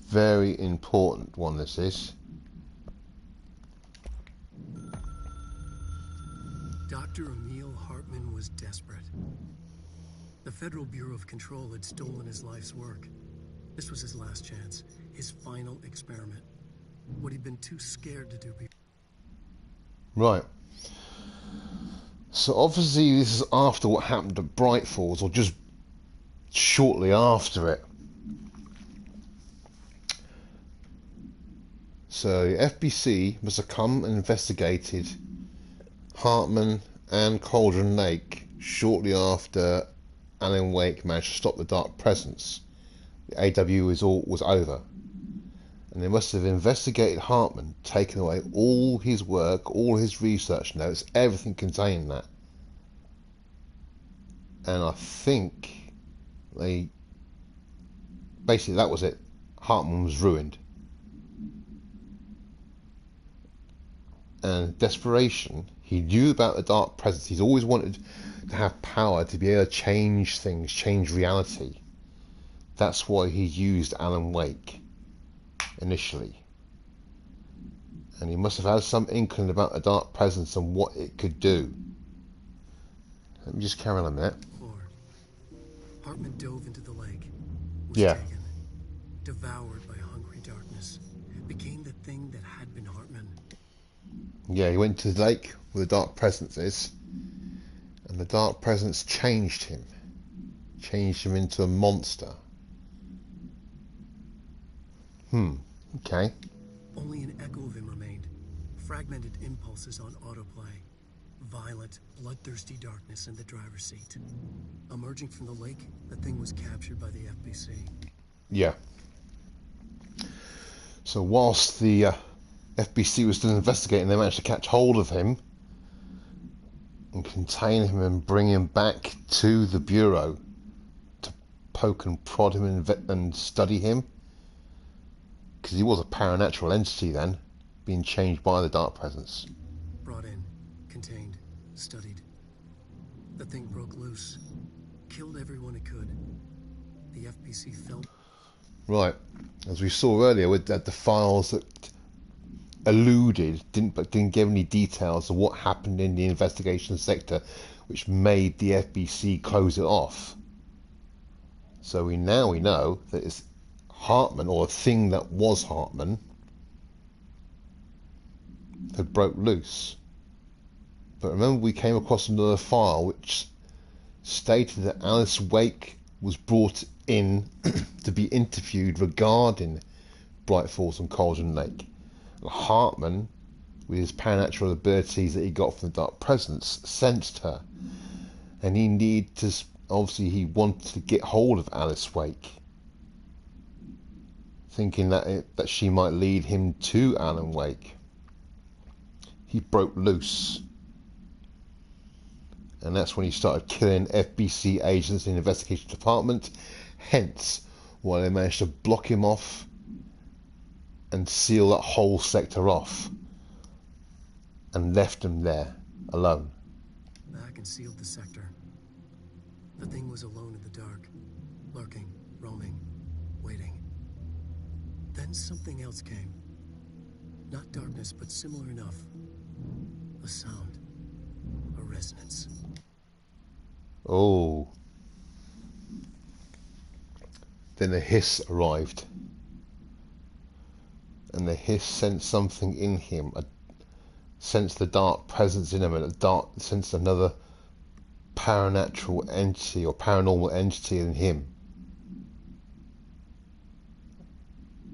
Very important one, this is. Dr. Emil Hartman was desperate. The Federal Bureau of Control had stolen his life's work. This was his last chance, his final experiment. What he'd been too scared to do before. Right. So obviously this is after what happened at Bright Falls, or just shortly after it. So the FBC must have come and investigated Hartman and Cauldron Lake shortly after Alan Wake managed to stop the Dark Presence. The AW was over. And they must have investigated Hartman, taken away all his work, all his research notes, everything contained in that. And I think they... basically that was it. Hartman was ruined. And desperation, he knew about the Dark Presence. He's always wanted to have power to be able to change things, change reality. That's why he used Alan Wake initially. And he must have had some inkling about the Dark Presence and what it could do. Let me just carry on a minute. Hartman dove into the lake, was Yeah. taken, devoured by hungry darkness, became the thing that had been Hartman. Yeah, he went to the lake where the Dark Presence is, and the Dark Presence changed him into a monster. Okay. Only an echo of him remained, fragmented impulses on autoplay, violent, bloodthirsty darkness in the driver's seat. Emerging from the lake, the thing was captured by the FBC. Yeah. So whilst the FBC was still investigating, they managed to catch hold of him and contain him and bring him back to the Bureau to poke and prod him and study him. Because he was a paranatural entity then, being changed by the Dark Presence. Brought in, contained, studied. The thing broke loose, killed everyone it could. The FBC fell. Right, as we saw earlier, with the files that alluded, didn't give any details of what happened in the investigation sector, which made the FBC close it off. So we know that it's Hartman, or a thing that was Hartman, had broke loose. But remember, we came across another file which stated that Alice Wake was brought in to be interviewed regarding Bright Falls and Cauldron Lake. And Hartman, with his paranatural abilities that he got from the Dark Presence, sensed her, and he needed to. Obviously, he wanted to get hold of Alice Wake, thinking that she might lead him to Alan Wake. He broke loose, and that's when he started killing FBC agents in the investigation department. Hence why they managed to block him off and seal that whole sector off, and left him there alone. Back and sealed the sector. The thing was alone in the dark, lurking, roaming, waiting. Then something else came. Not darkness, but similar enough. A sound. A resonance. Oh. Then a hiss arrived. And the hiss sensed something in him. Sensed the dark presence in him, and sensed another paranatural entity or paranormal entity in him.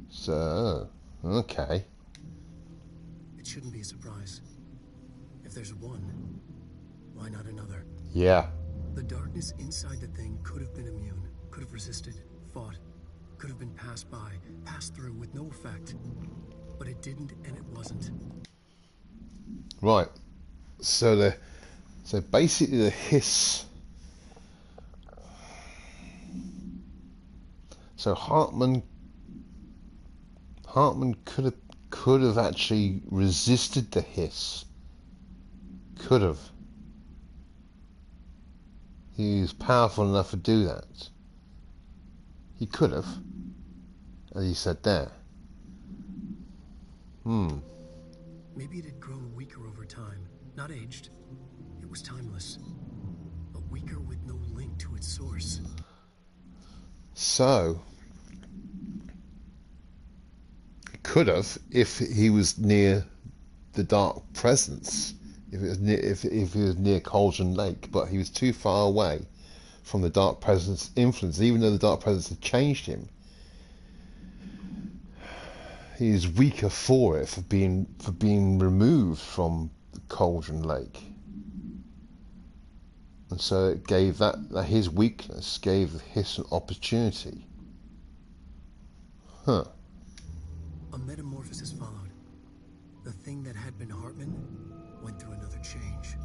So, okay. It shouldn't be a surprise. If there's one, why not another? Yeah. The darkness inside the thing could have been immune, could have resisted, fought, could have been passed by, passed through with no effect. But it didn't, and it wasn't. Right. So basically the hiss. So Hartman could have actually resisted the hiss. Could have. He's powerful enough to do that. He could have, as he said there. Maybe it had grown weaker over time, not aged. It was timeless, but weaker with no link to its source. So, he could have, if he was near the dark presence, if he was near Cauldron Lake, but he was too far away from the dark presence influence. Even though the dark presence had changed him, he is weaker for it, for being removed from the Cauldron Lake. And so it gave that his weakness gave the hiss an opportunity. Huh. A metamorphosis followed. The thing that had been Hartman went through another change.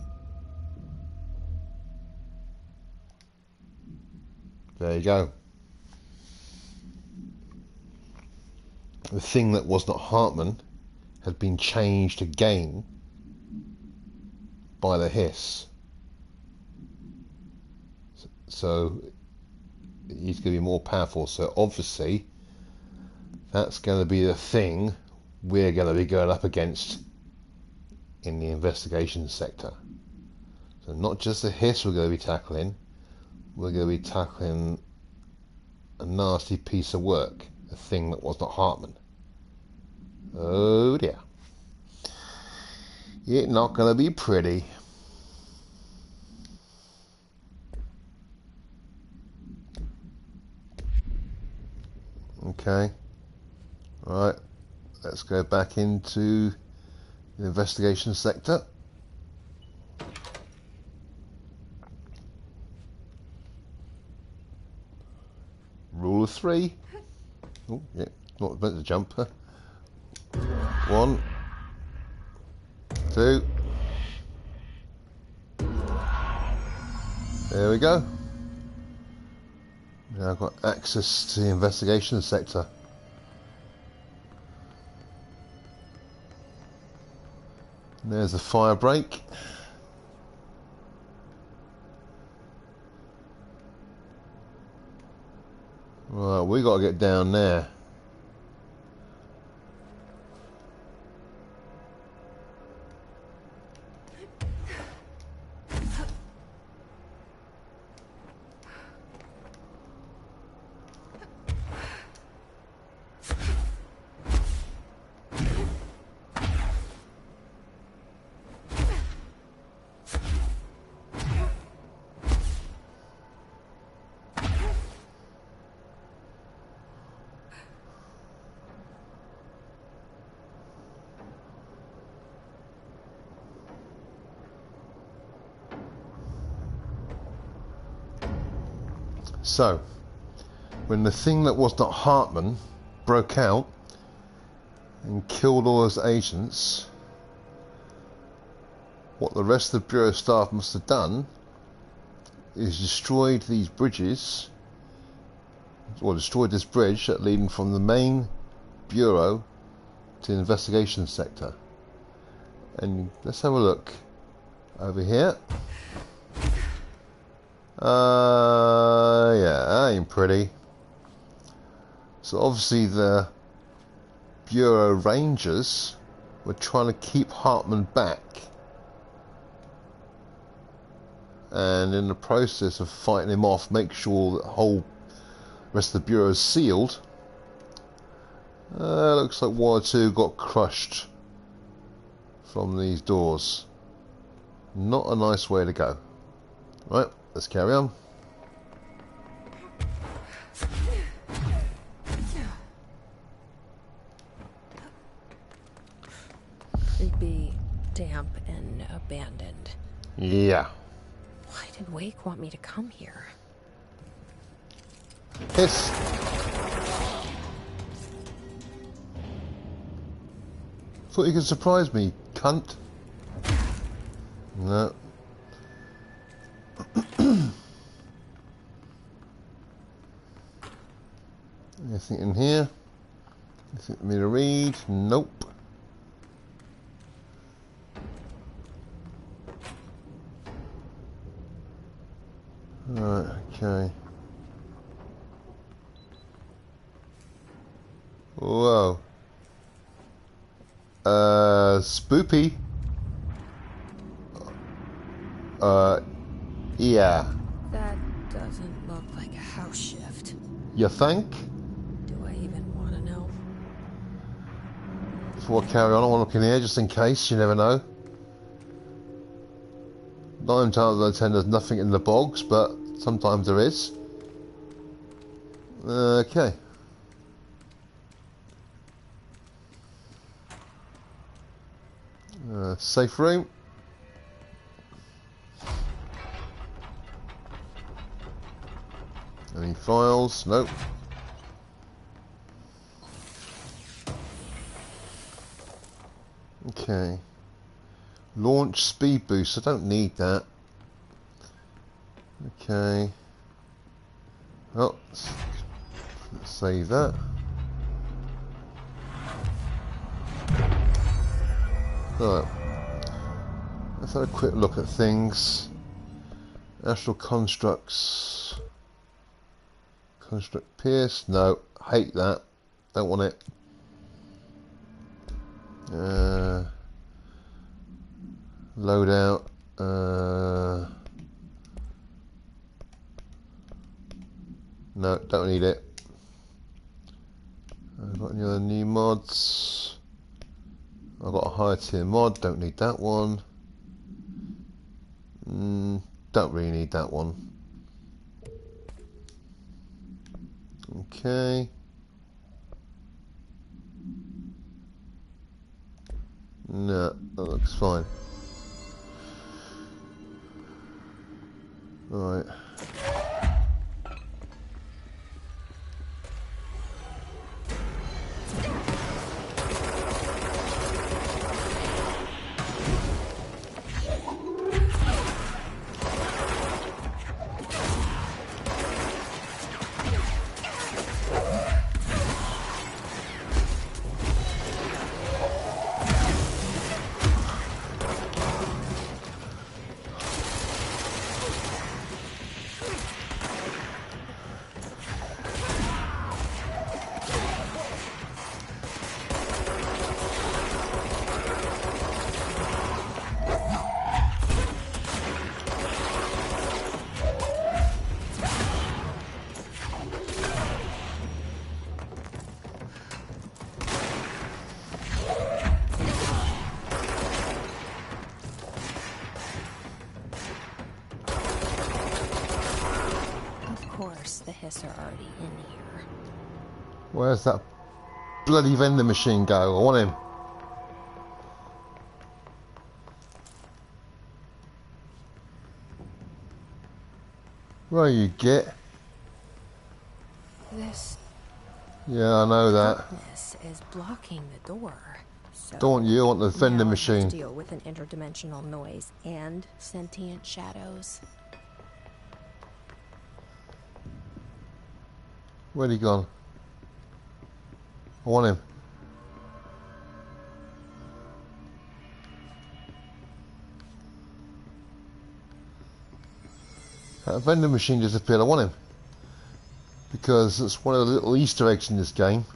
There you go. The thing that was not Hartman had been changed again by the hiss. So he's going to be more powerful. So obviously that's going to be the thing we're going to be going up against in the investigation sector. So not just the hiss we're going to be tackling, we're going to be tackling a nasty piece of work, a thing that was not Hartman. Oh dear. It's not going to be pretty. Okay. Right. Let's go back into the investigation sector. Rule of 3. Oh, yeah, not meant to jump. Huh? 1, 2. There we go. Now I've got access to the investigation sector. And there's the fire break. Right, we got to get down there. So, when the thing that was not Hartman broke out and killed all those agents, what the rest of the Bureau staff must have done is destroyed these bridges, or destroyed this bridge that leading from the main Bureau to the investigation sector. And let's have a look over here. Yeah, that ain't pretty. So obviously the Bureau Rangers were trying to keep Hartman back, and in the process of fighting him off, make sure the whole rest of the Bureau is sealed. Looks like one or two got crushed from these doors. Not a nice way to go. Right, let's carry on. Creepy, damp, and abandoned. Yeah. Why did Wake want me to come here? Hiss. Thought you could surprise me, cunt. No. Anything in here? Anything for me to read? Nope. Right, okay. Whoa. Spoopy. Yeah. That doesn't look like a house shift. You think? Do I even want to know? Before I carry on, I want to look in here just in case, you never know. 9 times out of 10 there's nothing in the bogs, but sometimes there is. Okay. Safe room. Any files? Nope. Okay. Launch speed boost. I don't need that. Okay. Oh, let's save that. Right. Let's have a quick look at things. Astral constructs. Construct Pierce. No, hate that. Don't want it. Loadout. No, don't need it. I've got any other new mods. I've got a higher tier mod, don't need that one. Don't really need that one. Okay. No, that looks fine. Alright. The hiss are already in here. Where's that bloody vending machine go? I want him. Where you get? This Yeah, I know that. darkness is blocking the door. So Don't want you, I want the vending now I have machine. to deal with an interdimensional noise and sentient shadows. Where'd he gone? I want him. That vending machine disappeared. I want him. Because it's one of the little Easter eggs in this game.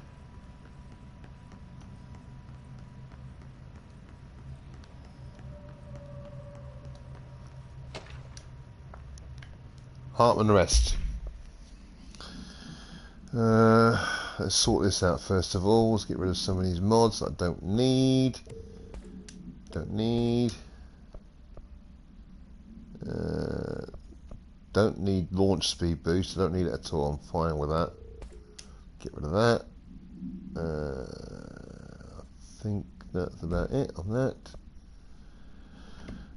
Hartman arrest. Let's sort this out first of all. Let's get rid of some of these mods I don't need. Don't need launch speed boost. I don't need it at all. I'm fine with that. Get rid of that. I think that's about it on that.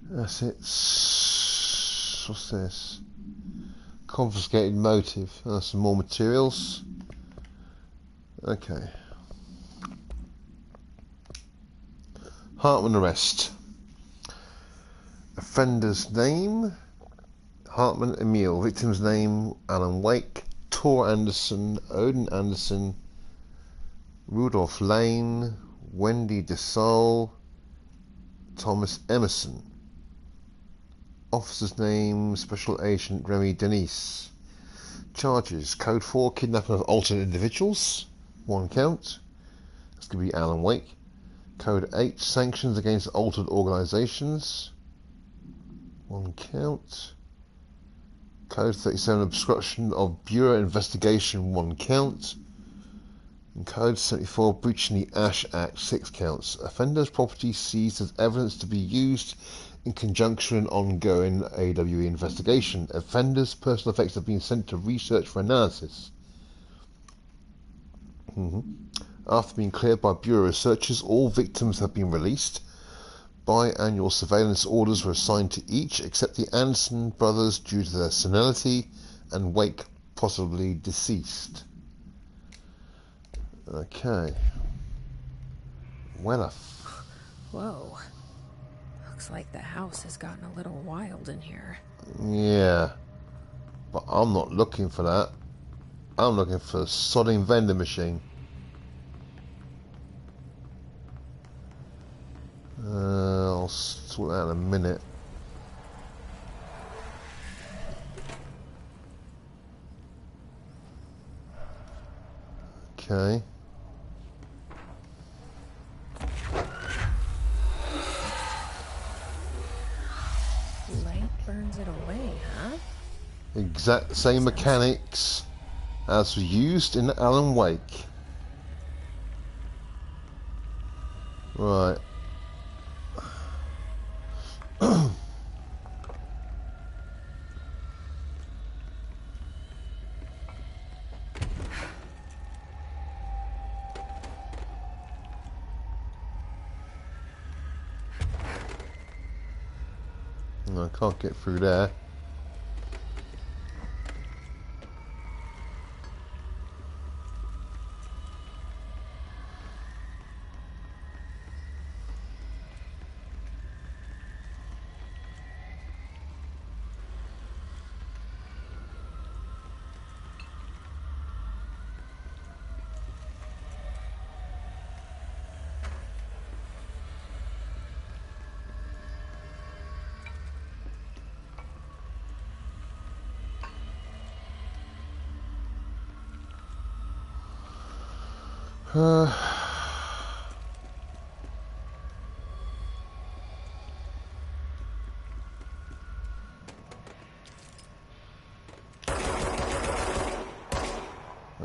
That's it. What's this? Confiscated motive. Some more materials. Okay. Hartman arrest. Offender's name: Hartman Emil. Victim's name: Alan Wake. Tor Anderson, Odin Anderson, Rudolph Lane, Wendy DeSalle, Thomas Emerson. Officer's name: Special Agent Remy Denise. Charges: Code 4, kidnapping of alternate individuals, 1 count. That's going to be Alan Wake. Code 8, sanctions against altered organisations, 1 count. Code 37, obstruction of Bureau investigation, 1 count. And Code 74, breaching the Ash Act, 6 counts. Offender's property seized as evidence to be used in conjunction with an ongoing AWE investigation. Offender's personal effects have been sent to research for analysis. After being cleared by Bureau researchers, all victims have been released. Biannual surveillance orders were assigned to each, except the Anderson brothers due to their senility, and Wake possibly deceased. Okay. Well, Whoa. Looks like the house has gotten a little wild in here. yeah. But I'm not looking for that. I'm looking for a sodding vending machine. I'll sort that out in a minute. Okay. Light burns it away, huh? Exact same mechanics as was used in Alan Wake. Right. I can't get through there.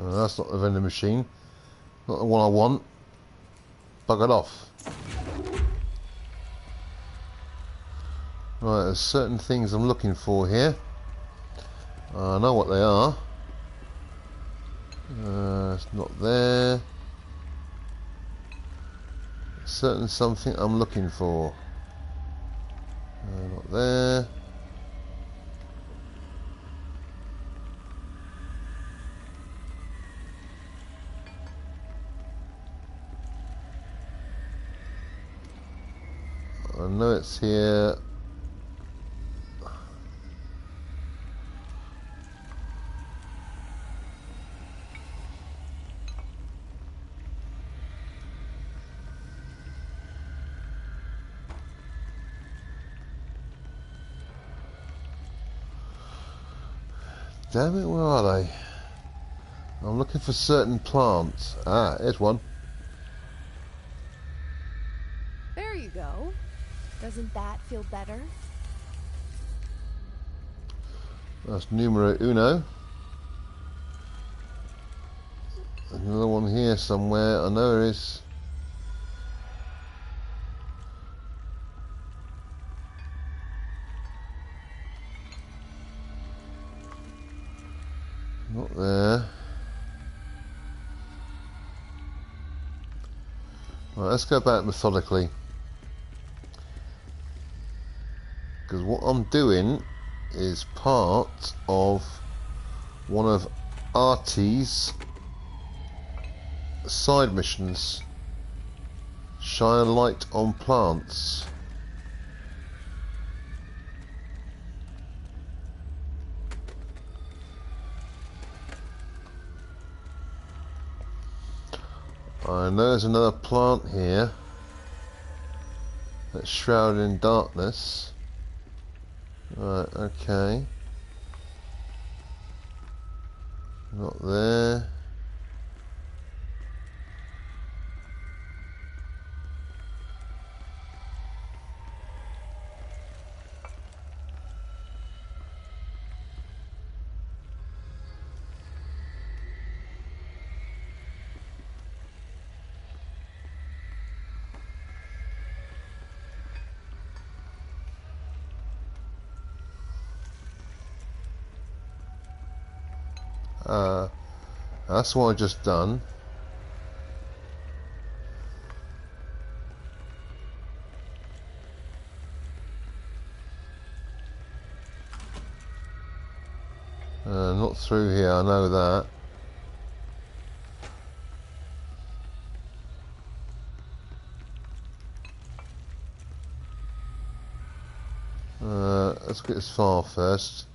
That's not the vending machine. Not the one I want. Bug it off. Right, there's certain things I'm looking for here. I know what they are. It's not there. Certain something I'm looking for. Not there. I know it's here. Damn it, where are they? I'm looking for certain plants. Ah, here's one. There you go. Doesn't that feel better? That's numero uno. Another one here somewhere. I know there is. Not there. Right, let's go back methodically. Because what I'm doing is part of one of Artie's side missions. Shine a light on plants. I know there's another plant here that's shrouded in darkness. Right, okay. Not there. That's what I just done. Not through here, I know that. Let's get this far first.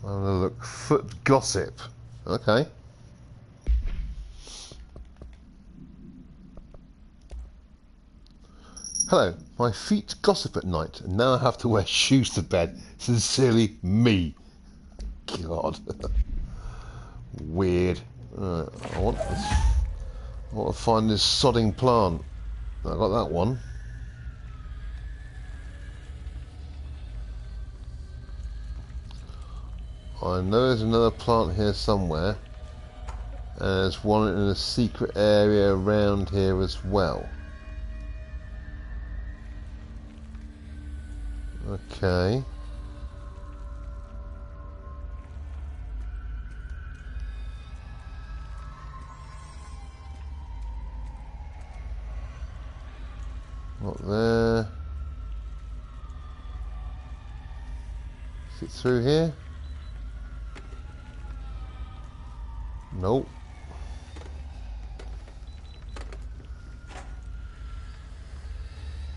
I'm gonna look. Foot gossip. Okay. Hello, my feet gossip at night, and now I have to wear shoes to bed. Sincerely, me. God. Weird. Right, I want to find this sodding plant. I got that one. I know there's another plant here somewhere, and there's one in a secret area around here as well. Okay. Not there. Is it through here? Nope.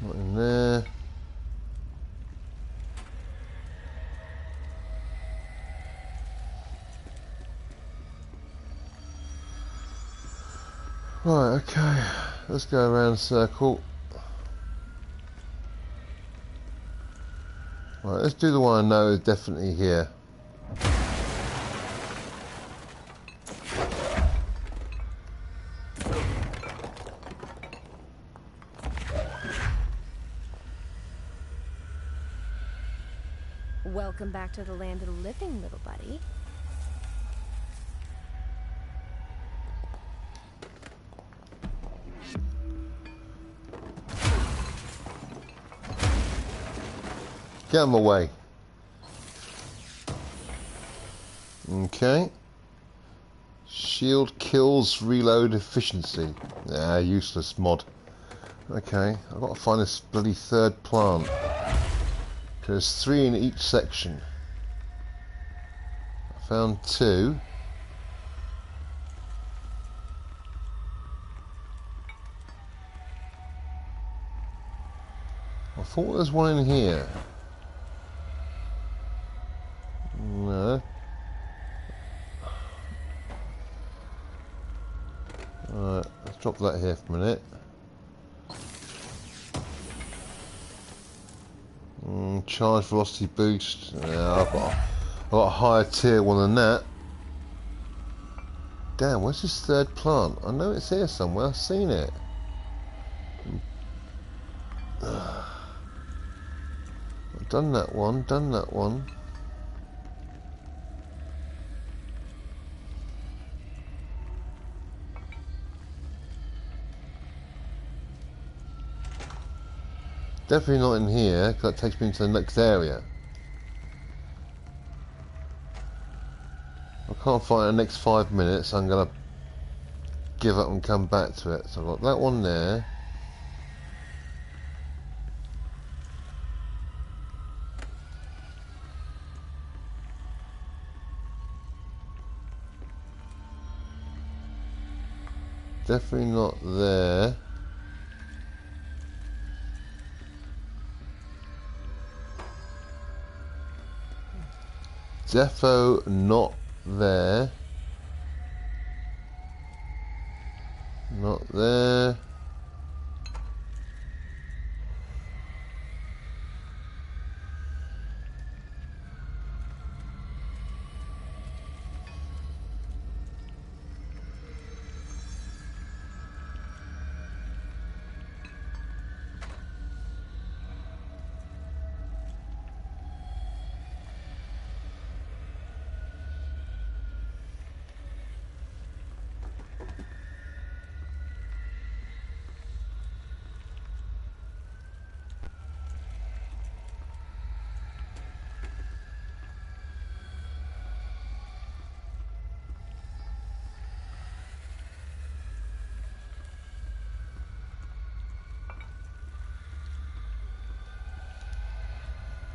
Not in there. Right, okay. Let's go around the circle. Right, let's do the one I know is definitely here. Welcome back to the land of the living, little buddy. Get them away. Okay. Shield kills reload efficiency. Ah, useless mod. Okay, I've got to find this bloody third plant. There's 3 in each section. I found 2. I thought there's one in here. No. Alright, let's drop that here for a minute. Charge velocity boost. Yeah, I've got a higher tier one than that. Damn, where's this third plant? I know it's here somewhere. I've seen it. I've done that one. Done that one. Definitely not in here, because that takes me into the next area. I can't find it in the next 5 minutes, so I'm going to give up and come back to it. So I've got that one there. Definitely not there. Defo not there. Not there.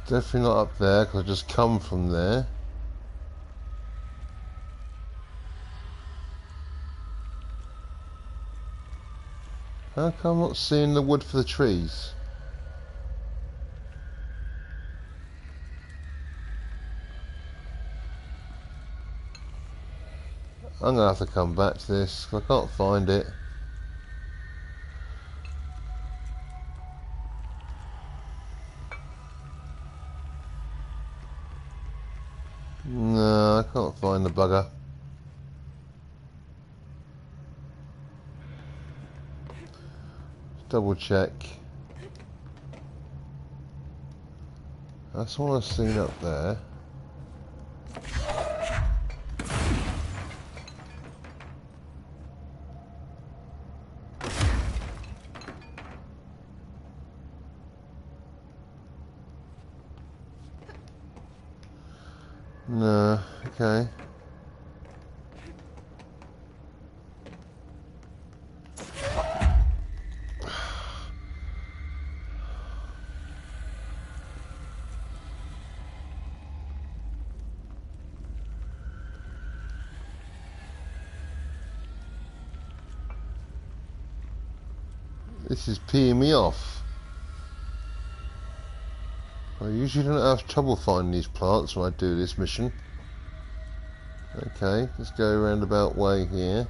Definitely not up there, because I just come from there. How come I'm not seeing the wood for the trees? I'm going to have to come back to this, because I can't find it. No, I can't find the bugger. Double check. That's what I've seen up there. No, okay. This is peeing me off. I usually don't have trouble finding these plants when I do this mission. Okay, let's go a roundabout way here.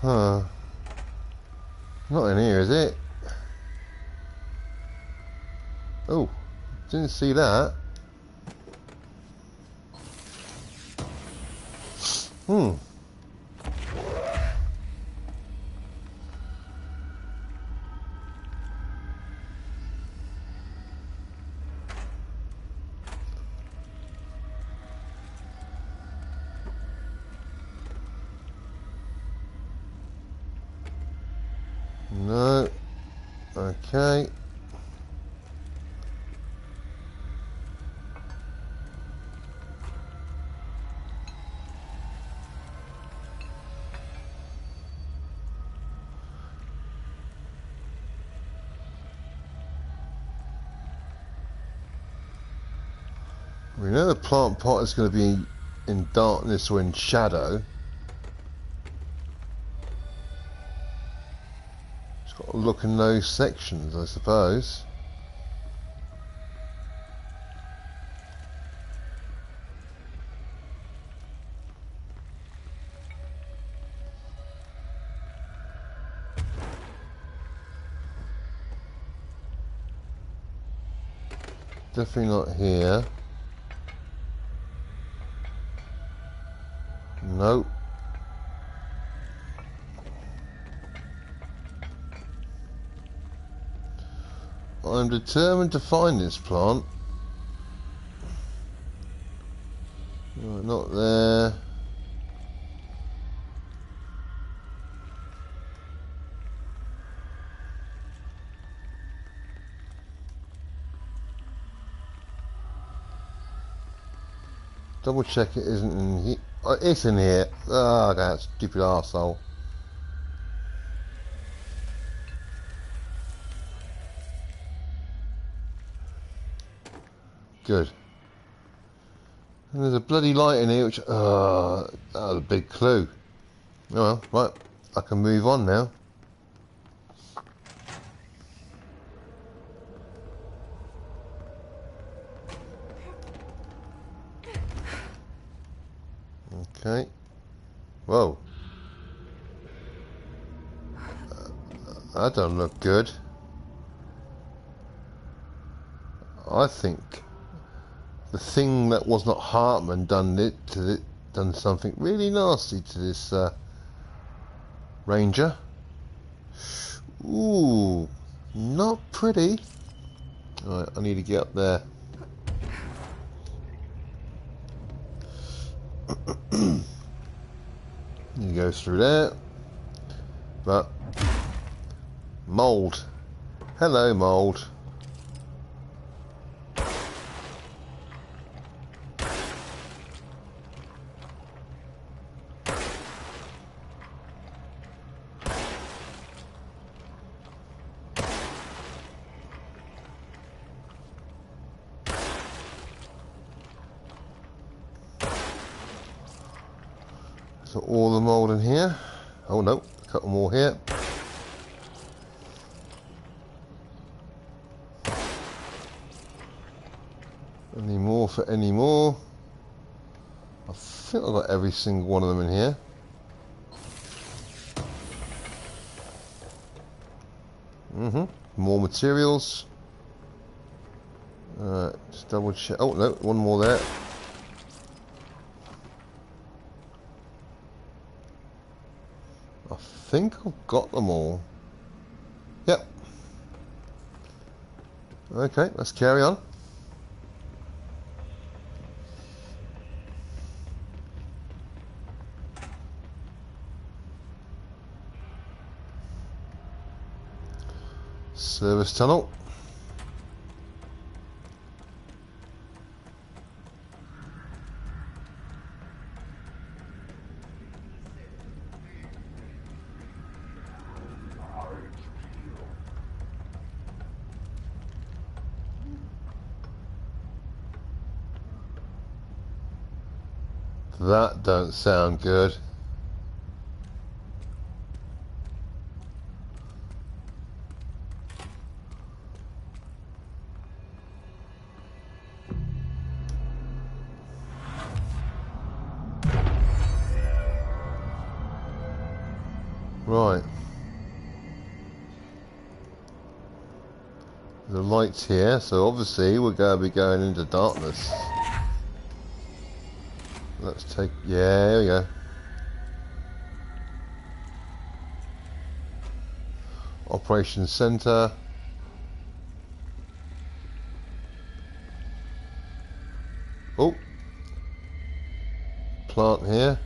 Huh. Not in here, is it? Oh, didn't see that. Hmm. No. Okay. We know the plant pot is going to be in darkness or in shadow. It's got to look in those sections, I suppose. Definitely not here. Nope. I'm determined to find this plant. Right, not there. Double check it isn't in here. Oh, it's in here. Ah, that stupid arsehole. Good. And there's a bloody light in here, which... that was a big clue. Oh well, right. I can move on now. Okay. Whoa. That don't look good. I think the thing that was not Hartman done something really nasty to this ranger. Ooh, not pretty. Alright, I need to get up there. You go through there. But mold. Hello, mold. So all the mold in here. Oh no, a couple more here. Any more for any more? I think I've got every single one of them in here. More materials. Just double check. Oh no, one more there. I think I've got them all. Yep. Okay, let's carry on. Service tunnel. That don't sound good. Right. The light's here, so obviously we're going to be going into darkness. Let's take... yeah, here we go. Operations Center. Oh. Plant here.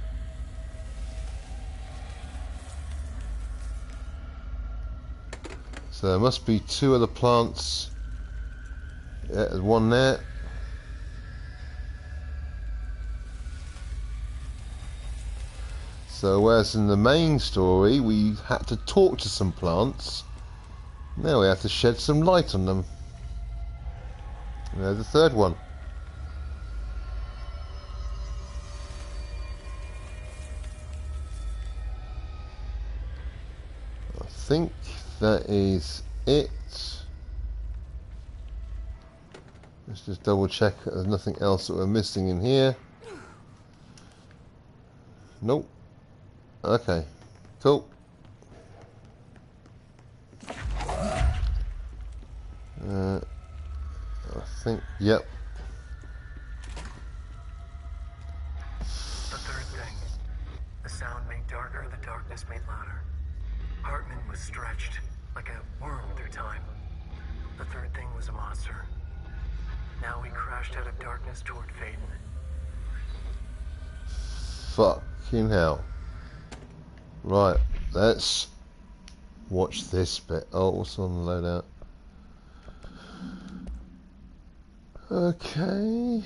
So there must be two other plants. Yeah, there's one there. So whereas in the main story we had to talk to some plants, now we have to shed some light on them. And there's the third one. think that is it. Let's just double check that there's nothing else that we're missing in here. Nope. Okay. Cool. I think, yep. The third thing. The sound made darker, the darkness made louder. Hartman was stretched, like a worm through time. The third thing was a monster. Now he crashed out of darkness toward Phaeton. Fucking hell. Right, let's watch this bit. Oh, what's on the loadout? Okay.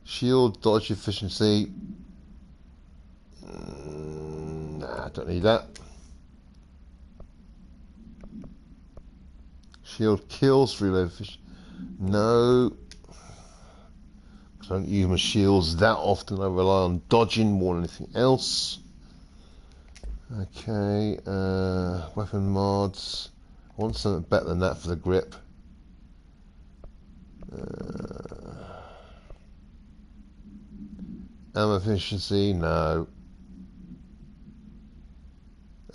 Shield, dodge efficiency. Nah, I don't need that. Shield kills, reload efficiency. No. I don't use my shields that often. I rely on dodging more than anything else. Okay, weapon mods. I want something better than that for the grip. Ammo efficiency, no.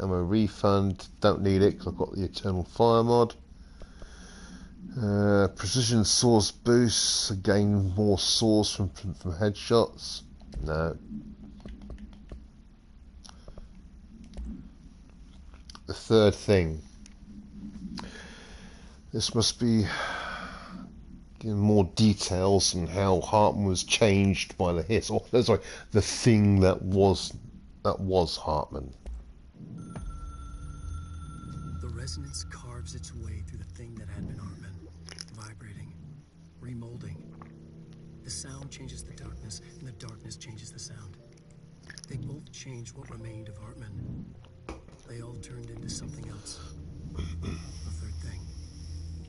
Ammo refund, don't need it because I've got the Eternal Fire mod. Precision source boosts, again more source from headshots. No. The third thing. This must be giving more details on how Hartman was changed by the hiss. Oh, sorry, the thing that was Hartman. The resonance carves its way through the thing that had been Hartman, vibrating, remolding. The sound changes the darkness, and the darkness changes the sound. They both changed what remained of Hartman. They all turned into something else. The third thing.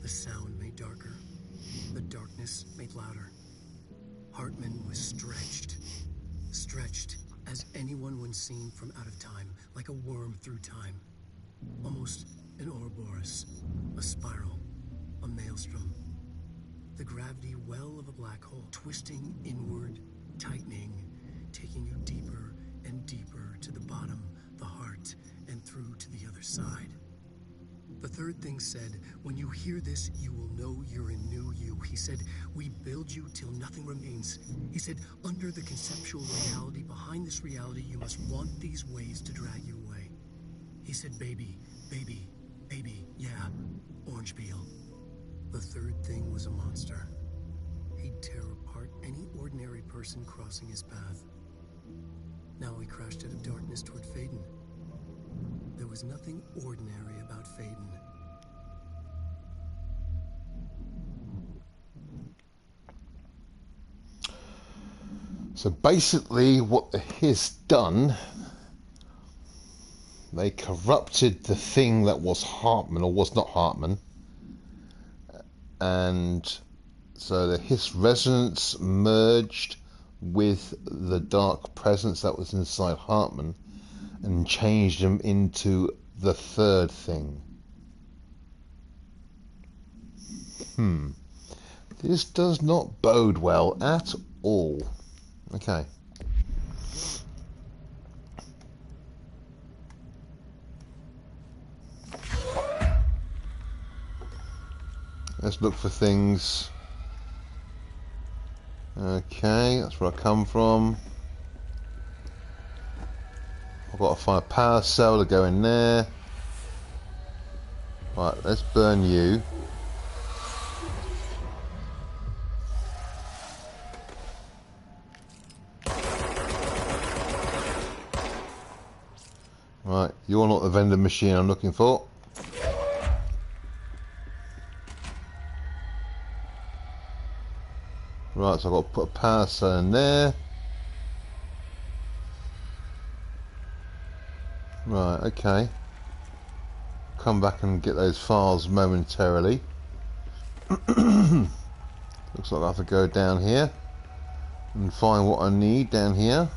The sound made darker. The darkness made louder. Hartman was stretched. Stretched as anyone when seen from out of time, like a worm through time. Almost an Ouroboros, a spiral, a maelstrom. The gravity well of a black hole, twisting inward, tightening, taking you deeper and deeper to the bottom, the heart, and through to the other side. The third thing said, when you hear this, you will know you're in new you. He said, we build you till nothing remains. He said, under the conceptual reality, behind this reality, you must want these ways to drag you away. He said, baby, baby, baby, yeah, orange peel. The third thing was a monster. He'd tear apart any ordinary person crossing his path. Now he crashed out of darkness toward Phaeton. There was nothing ordinary about Phaeton. So basically what the hiss done, they corrupted the thing that was Hartman, or was not Hartman, and so the hiss resonance merged with the dark presence that was inside Hartman and changed him into the third thing. This does not bode well at all. Okay. Let's look for things. Okay, that's where I come from. I've got to find a power cell to go in there. Right, let's burn you. Right, you're not the vending machine I'm looking for. Right, so I've got to put a power cell in there. Right, okay. Come back and get those files momentarily. Looks like I have to go down here and find what I need down here.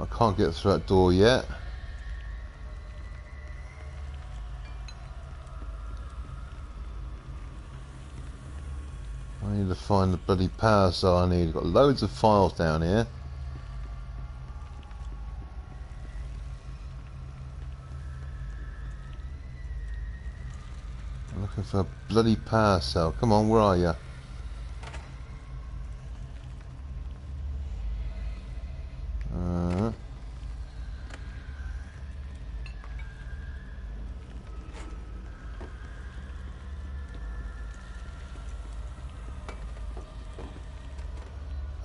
I can't get through that door yet. I need to find the bloody power cell I need. I've got loads of files down here. I'm looking for a bloody power cell. Come on, where are you?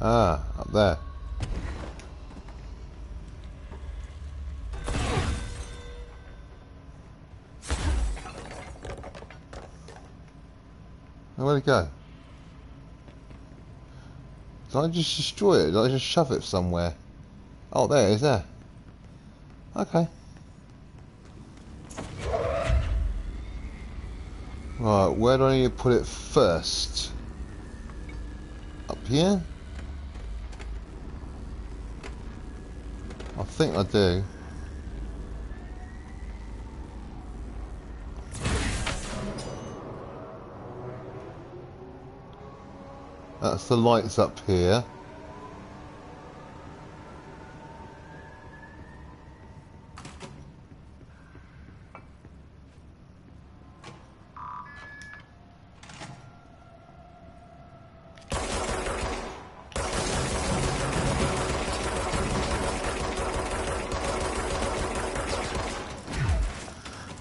Up there. Where'd it go? Did I just destroy it? Did I just shove it somewhere? Oh, there it is, there. Okay. Right, where do I need to put it first? Up here? I think I do. That's the lights up here.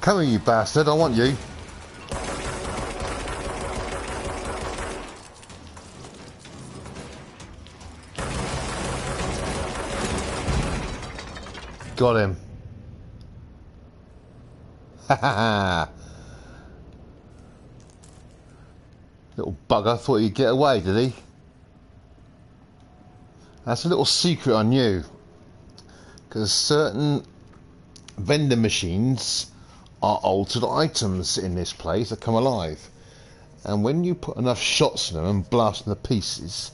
Come here, you bastard, I want you. Got him. Ha ha ha. Little bugger thought he'd get away, did he? That's a little secret I knew. Because certain vending machines are altered items in this place that come alive. And when you put enough shots in them and blast them to pieces,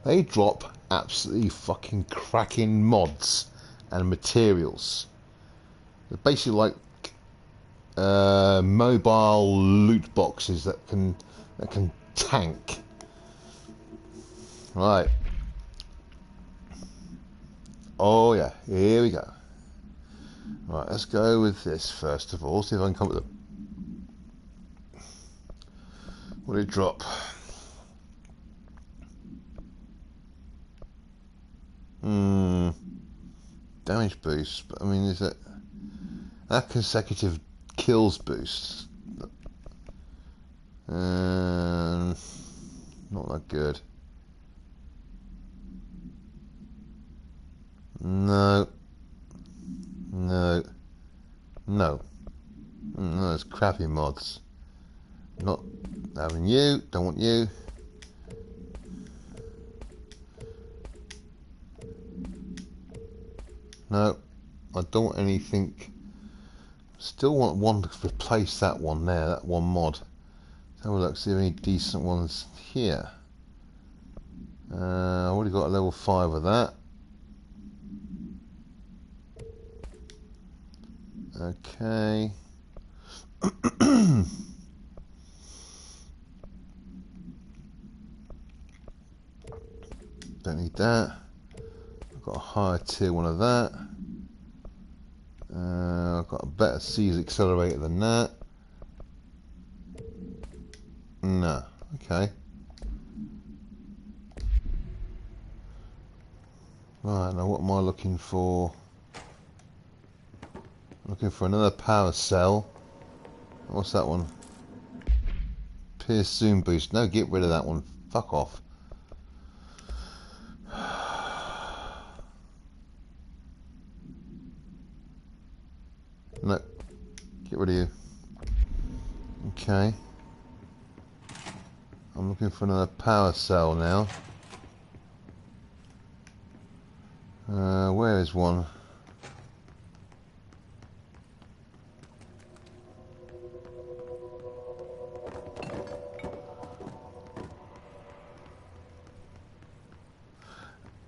they drop absolutely fucking cracking mods and materials. They're basically like mobile loot boxes that can tank. Right. Oh yeah, here we go. Right, let's go with this first of all. See if I can come up with a... What did it drop? Damage boost, but I mean, is it that consecutive kills boost? Not that good. No. No. No. No, those crappy mods. Not having you. Don't want you. No. I don't want anything. Still want one to replace that one there. That one mod. Let's have a look. See if any decent ones here. I've already got a level 5 of that. Okay. Don't need that. I've got a higher tier one of that. I've got a better C's accelerator than that. No. Okay. Right, now what am I looking for? Looking for another power cell. What's that one? Pierce zoom boost. No, get rid of that one. Fuck off. No. Get rid of you. Okay. I'm looking for another power cell now. Where is one?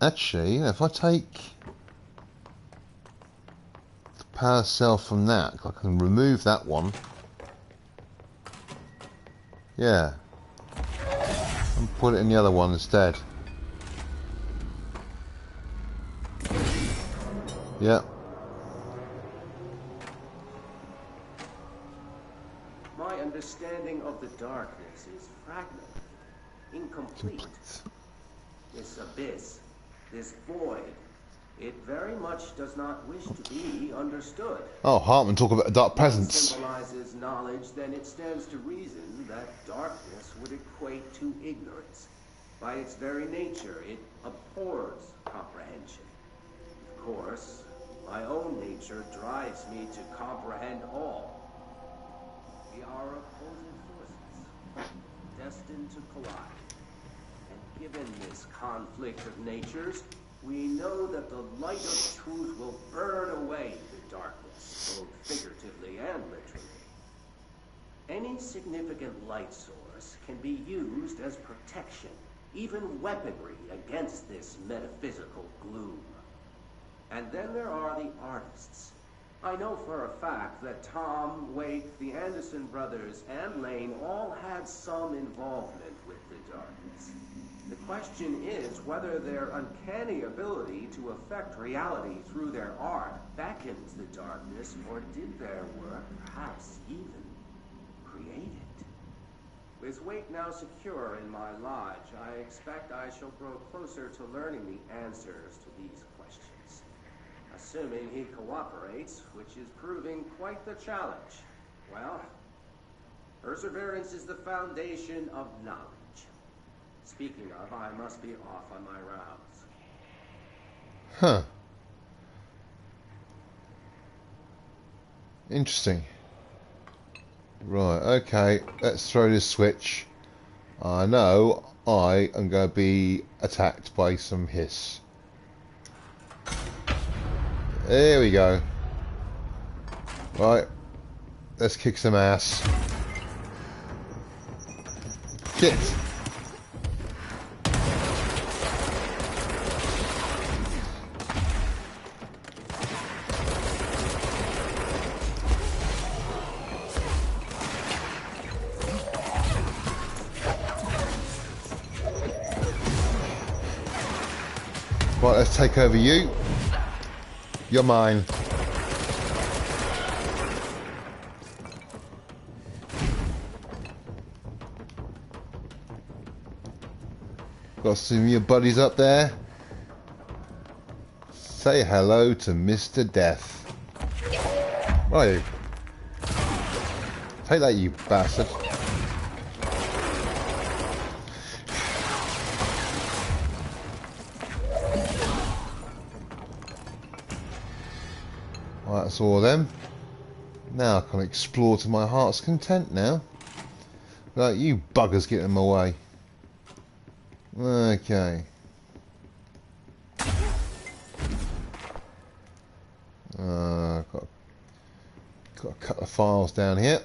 Actually, if I take power cell from that. I can remove that one. Yeah. And put it in the other one instead. Yeah. My understanding of the darkness is fragmented, incomplete. This abyss, this void, it very much does not wish to be understood. Oh, Hartman, talk about a dark presence. Symbolizes knowledge, then it stands to reason that darkness would equate to ignorance. By its very nature, it abhors comprehension. Of course, my own nature drives me to comprehend all. We are opposing forces, destined to collide. And given this conflict of natures, we know that the light of truth will burn away the darkness, both figuratively and literally. Any significant light source can be used as protection, even weaponry against this metaphysical gloom. And then there are the artists. I know for a fact that Tom, Wake, the Anderson brothers, and Lane all had some involvement with the darkness. The question is whether their uncanny ability to affect reality through their art beckons the darkness, or did their work perhaps even create it? With Wake now secure in my lodge, I expect I shall grow closer to learning the answers to these questions. Assuming he cooperates, which is proving quite the challenge. Well, perseverance is the foundation of knowledge. Speaking of, I must be off on my rounds. Huh. Interesting. Right, okay, let's throw this switch. I know I am going to be attacked by some hiss. There we go. Right, let's kick some ass. Shit! Right, let's take over you. You're mine. Got some of your buddies up there. Say hello to Mr. Death. Where are you? Take that, you bastard. Right, that's all of them. Now I can explore to my heart's content now. Like you buggers getting in my way. Okay. Got a couple of files down here.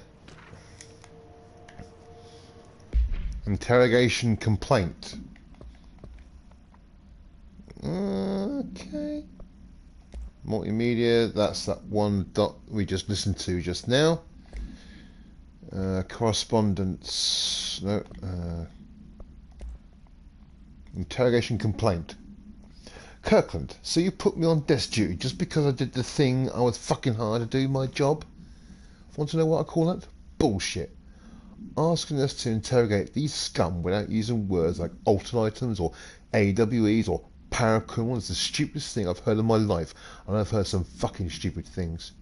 Interrogation complaint. Okay. Multimedia, that's that one dot we just listened to just now. Correspondence. No. Interrogation complaint. Kirkland, so you put me on desk duty just because I did the thing I was fucking hired to do my job? Want to know what I call that? Bullshit. Asking us to interrogate these scum without using words like altered items or AWEs or paracriminal is the stupidest thing I've heard in my life, and I've heard some fucking stupid things.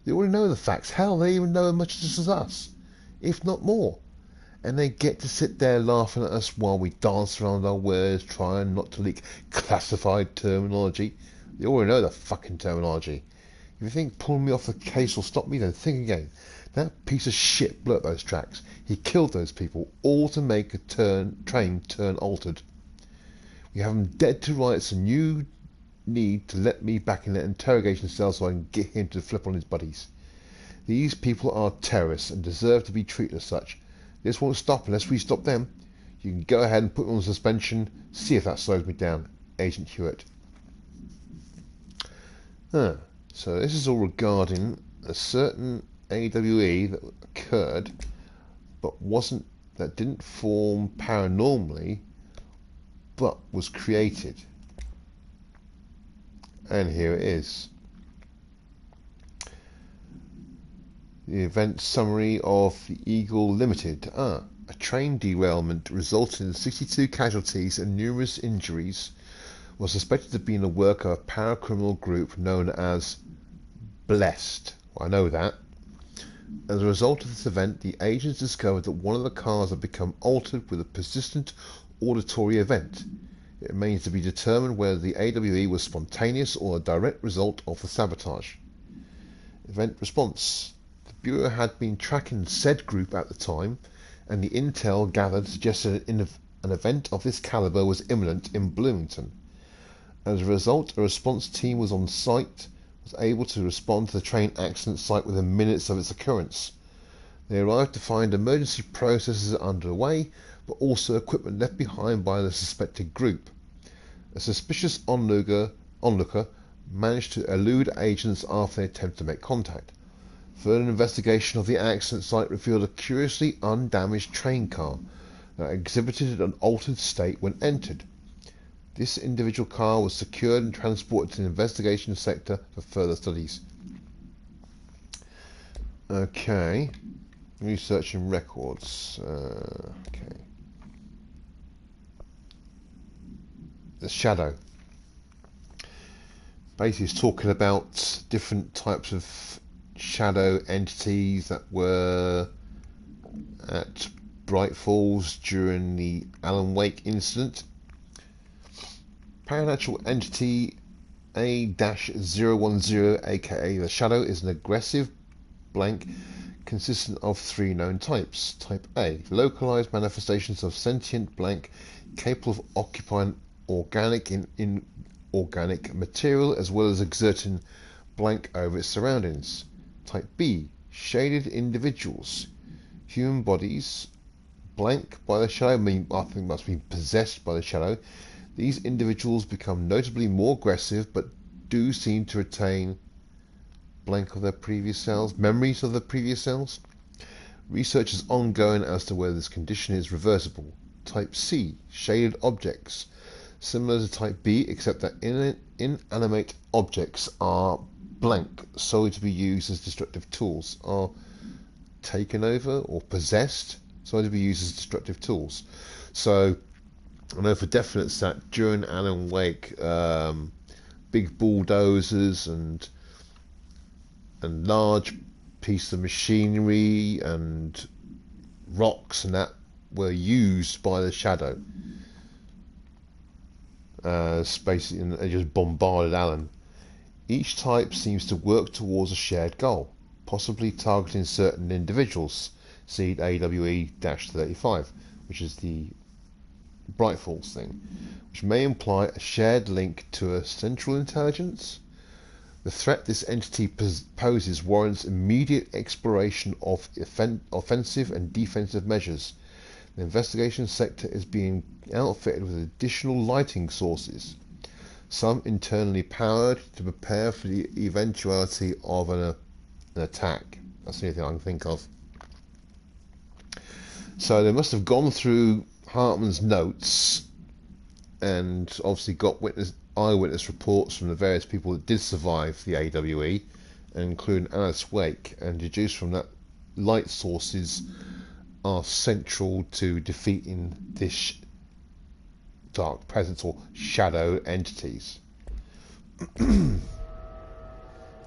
They already know the facts. How do they even know as much as us? If not more. And they get to sit there laughing at us while we dance around our words, trying not to leak classified terminology. They already know the fucking terminology. If you think pulling me off the case will stop me, then think again. That piece of shit blew up those tracks. He killed those people, all to make a train turn altered. We have him dead to rights, and you need to let me back in that interrogation cell so I can get him to flip on his buddies. These people are terrorists and deserve to be treated as such. This won't stop unless we stop them. You can go ahead and put me on suspension. See if that slows me down. Agent Hewitt. So this is all regarding a certain AWE that occurred, but that didn't form paranormally, but was created. And here it is. The event summary of the Eagle Limited. A train derailment resulting in 62 casualties and numerous injuries was suspected to be in the work of a paracriminal group known as Blessed. Well, I know that. As a result of this event, the agents discovered that one of the cars had become altered with a persistent auditory event. It remains to be determined whether the AWE was spontaneous or a direct result of the sabotage. Event response. The Bureau had been tracking said group at the time, and the intel gathered suggested an event of this caliber was imminent in Bloomington. As a result, a response team was on site, was able to respond to the train accident site within minutes of its occurrence. They arrived to find emergency processes underway, but also equipment left behind by the suspected group. A suspicious onlooker managed to elude agents after they attempted to make contact. Further investigation of the accident site revealed a curiously undamaged train car that exhibited an altered state when entered. This individual car was secured and transported to the investigation sector for further studies. Okay. Researching records. Okay. The Shadow. Basically, it's talking about different types of shadow entities that were at Bright Falls during the Alan Wake incident. Paranatural entity A-010, aka the Shadow, is an aggressive blank consistent of three known types. Type A, localized manifestations of sentient blank capable of occupying organic and inorganic material as well as exerting blank over its surroundings. Type B, shaded individuals, human bodies, blank by the Shadow, I think must be possessed by the Shadow. These individuals become notably more aggressive, but do seem to retain blank of their previous selves, memories of their previous selves. Research is ongoing as to whether this condition is reversible. Type C, shaded objects, similar to Type B, except that inanimate objects are blank, solely to be used as destructive tools, are taken over or possessed, solely to be used as destructive tools. So I know for definite that during Alan Wake, big bulldozers and large pieces of machinery and rocks and that were used by the Shadow. Basically, they just bombarded Alan. Each type seems to work towards a shared goal, possibly targeting certain individuals. See AWE-35, which is the Bright Falls thing, which may imply a shared link to a central intelligence. The threat this entity poses warrants immediate exploration of offensive and defensive measures. The investigation sector is being outfitted with additional lighting sources, some internally powered, to prepare for the eventuality of an attack. That's the only thing I can think of. So they must have gone through Hartman's notes and obviously got eyewitness reports from the various people that did survive the AWE, including Alice Wake, and deduced from that light sources are central to defeating this dark presence or shadow entities.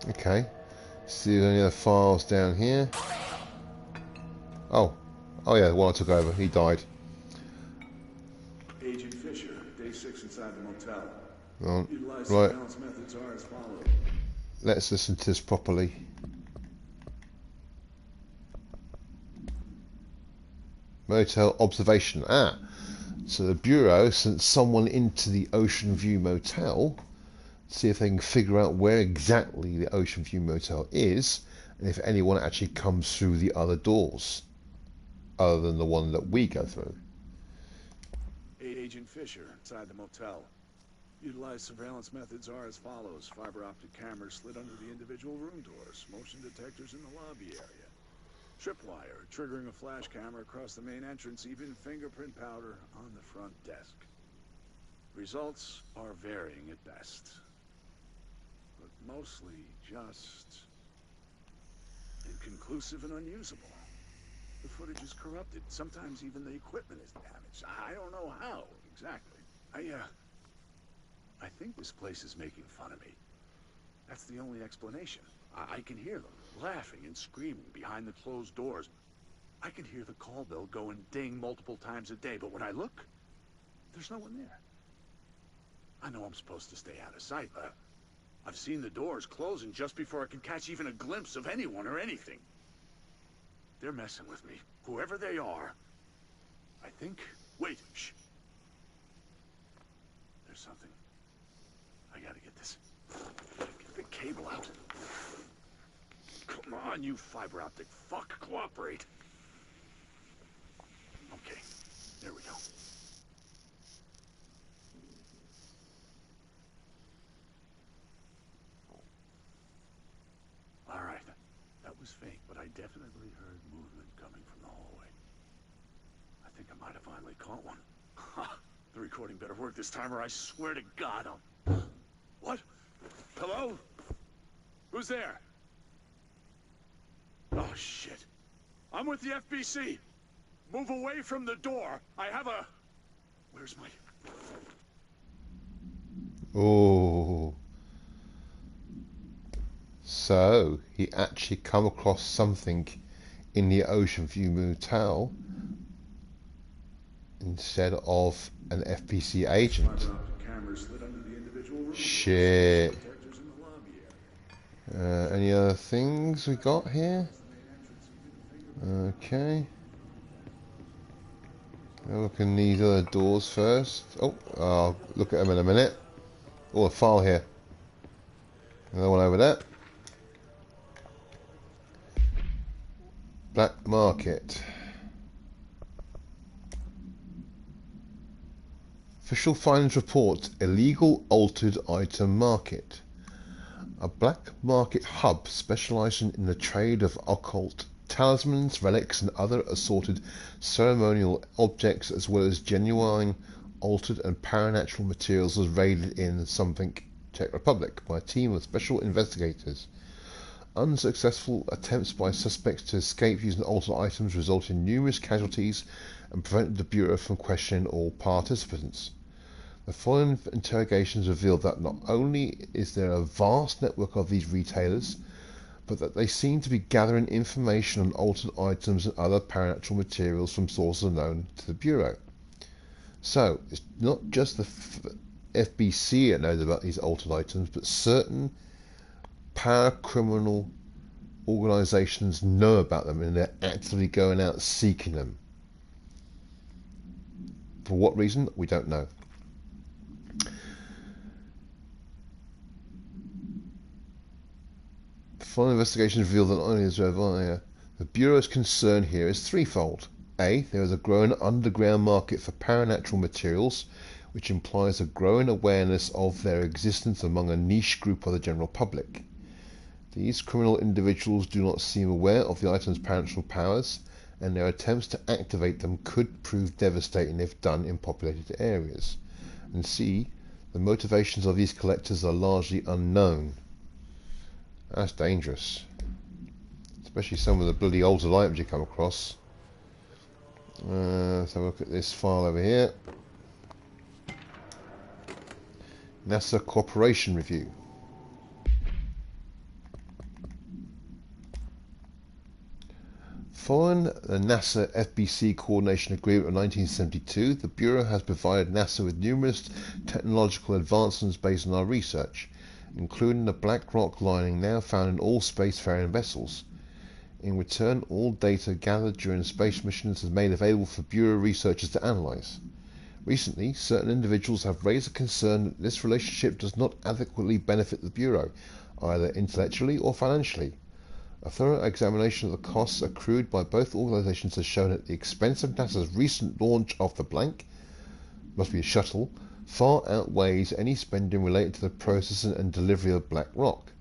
Okay, see any other files down here. Oh yeah, the one I took over, he died. Agent Fisher, day 6 inside the motel. Right. Surveillance methods are as follows. Let's listen to this properly. Motel observation. So the Bureau sent someone into the Ocean View Motel, see if they can figure out where exactly the Ocean View Motel is, and if anyone actually comes through the other doors, other than the one that we go through. Agent Fisher, inside the motel. Utilized surveillance methods are as follows. Fiber optic cameras slid under the individual room doors. Motion detectors in the lobby area. Tripwire, triggering a flash camera across the main entrance. Even fingerprint powder on the front desk. Results are varying at best. But mostly just inconclusive and unusable. The footage is corrupted. Sometimes even the equipment is damaged. I don't know how, exactly. I think this place is making fun of me. That's the only explanation. I can hear them laughing and screaming behind the closed doors. I can hear the call bell go and ding multiple times a day, but when I look, there's no one there. I know I'm supposed to stay out of sight, but I've seen the doors closing just before I can catch even a glimpse of anyone or anything. They're messing with me, whoever they are. I think... Wait, shh. There's something. I gotta get this. Get the cable out. Come on, you fiber optic fuck. Cooperate. Okay, there we go. Alright, that was fake, but I definitely heard movement coming from the hallway. I think I might have finally caught one. Ha! The recording better work this time or I swear to God I'll... What? Hello? Who's there? Oh, shit. I'm with the FBC. Move away from the door. I have a... Where's my... Oh. So, he actually come across something in the Ocean View Motel instead of an FPC agent. Shit. Any other things we got here? Okay. I'll look in these other doors first. Oh, I'll look at them in a minute. Oh, a file here. Another one over there. Black market. Official findings report: illegal altered item market. A black market hub specializing in the trade of occult talismans, relics, and other assorted ceremonial objects, as well as genuine altered and paranatural materials, was raided in something, Czech Republic, by a team of special investigators. Unsuccessful attempts by suspects to escape using altered items resulted in numerous casualties and prevented the Bureau from questioning all participants. The following interrogations revealed that not only is there a vast network of these retailers, but that they seem to be gathering information on altered items and other paranatural materials from sources known to the Bureau. So, it's not just the FBC that knows about these altered items, but certain paracriminal organizations know about them and they're actively going out seeking them. For what reason? We don't know. The following investigations reveal that not only is there the Bureau's concern here is threefold. A. There is a growing underground market for paranatural materials, which implies a growing awareness of their existence among a niche group of the general public. These criminal individuals do not seem aware of the item's paranatural powers, and their attempts to activate them could prove devastating if done in populated areas. And C. The motivations of these collectors are largely unknown. That's dangerous. Especially some of the bloody altered items you come across. Let's have a look at this file over here. NASA Cooperation Review. Following the NASA FBC Coordination Agreement of 1972, the Bureau has provided NASA with numerous technological advancements based on our research, including the black rock lining now found in all spacefaring vessels. In return, all data gathered during space missions is made available for Bureau researchers to analyze. Recently, certain individuals have raised a concern that this relationship does not adequately benefit the Bureau, either intellectually or financially. A thorough examination of the costs accrued by both organizations has shown that the expense of NASA's recent launch of the blank, must be a shuttle, far outweighs any spending related to the processing and delivery of black rock.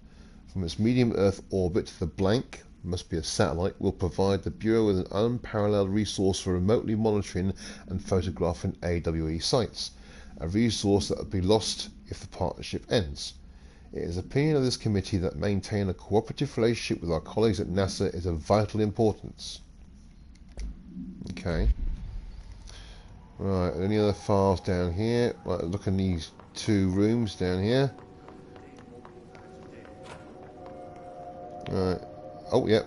From its medium Earth orbit, the blank, must be a satellite, will provide the Bureau with an unparalleled resource for remotely monitoring and photographing AWE sites, a resource that would be lost if the partnership ends. It is the opinion of this committee that maintaining a cooperative relationship with our colleagues at NASA is of vital importance. Okay. Right, any other files down here? Right, look in these two rooms down here. Right. Oh, yep.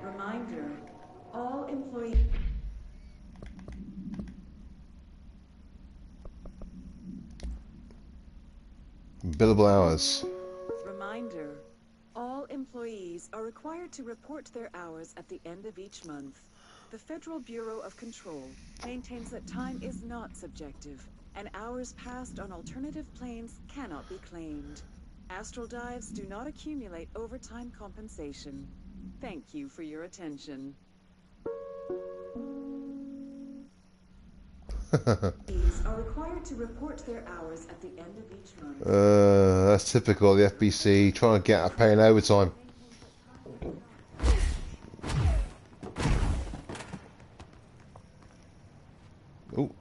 Reminder, all employees... Billable hours. Reminder, all employees are required to report their hours at the end of each month. The Federal Bureau of Control maintains that time is not subjective, and hours passed on alternative planes cannot be claimed. Astral dives do not accumulate overtime compensation. Thank you for your attention. Employees are required to report their hours at the end of each month. That's typical of the FBC, trying to get a paying overtime. Oh.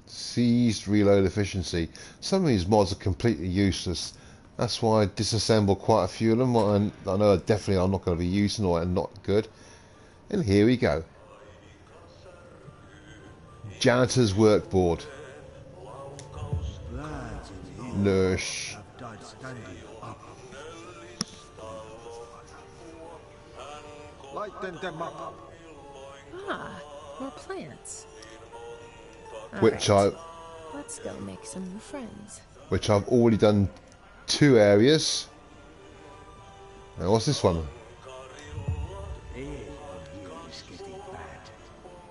Seized reload efficiency. Some of these mods are completely useless. That's why I disassembled quite a few of them. And I know definitely I'm not going to be using or are not good. And here we go. Janitor's workboard. Nurse. Ah, more plants. Which Alright, let's go make some new friends. I've already done 2 areas. Now what's this one? The air here is getting bad.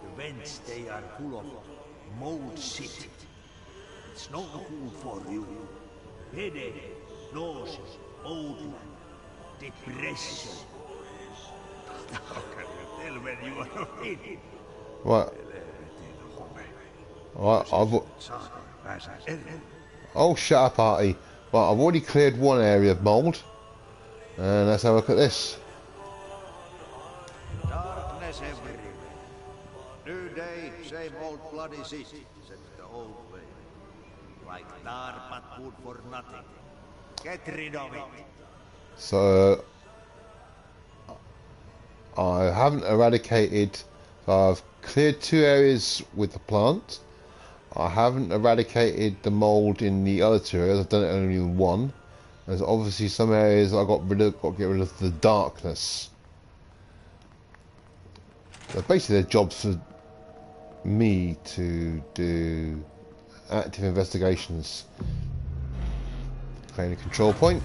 The vents, they are full of mold shit. It's not cool for you. Headache, nausea, old man, depression. How can you tell when you are ready? Right. Right, oh, shut up, Artie. Right, I've already cleared one area of mould. And let's have a look at this. Darkness everywhere. New day, same old bloody city, says the old way. Like dark but good for nothing. Get rid of it. So, I haven't eradicated. So I've cleared 2 areas with the plant. I haven't eradicated the mould in the other 2 areas. I've done it only in 1. There's obviously some areas I got to get rid of the darkness. So basically, they're jobs for me to do active investigations. Claim a control point.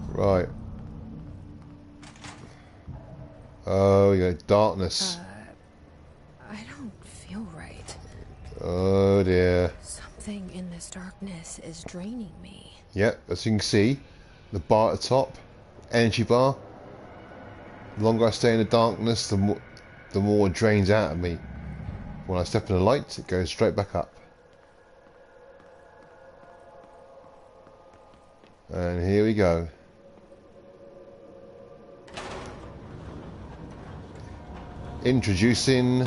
Right. Oh yeah, darkness. I don't feel right. Oh dear. Something in this darkness is draining me. Yep, as you can see, the bar at the top, energy bar. The longer I stay in the darkness, the more it drains out of me. When I step in the light, it goes straight back up. And here we go. Introducing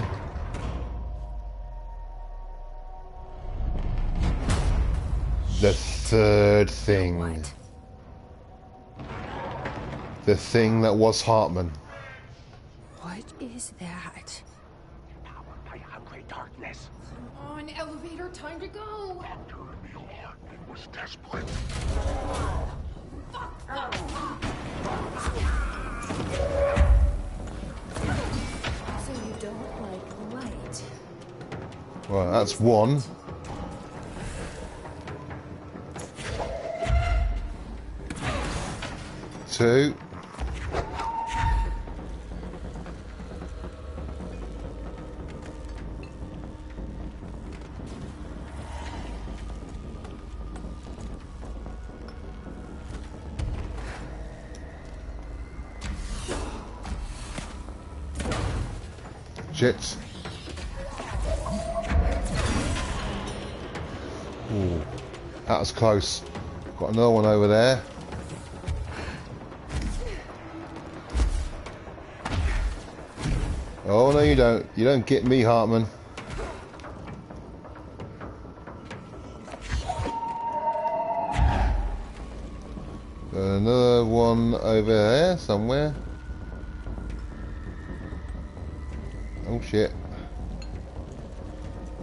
the third thing. What? The thing that was Hartman. What is that? Powered by hungry darkness. Come on, elevator, time to go. Your heart was desperate. So you don't like light? Well, that's one. Two. Shit. Ooh, that was close. Got another one over there. Oh no, you don't. You don't get me, Hartman. Another one over there somewhere. Oh shit.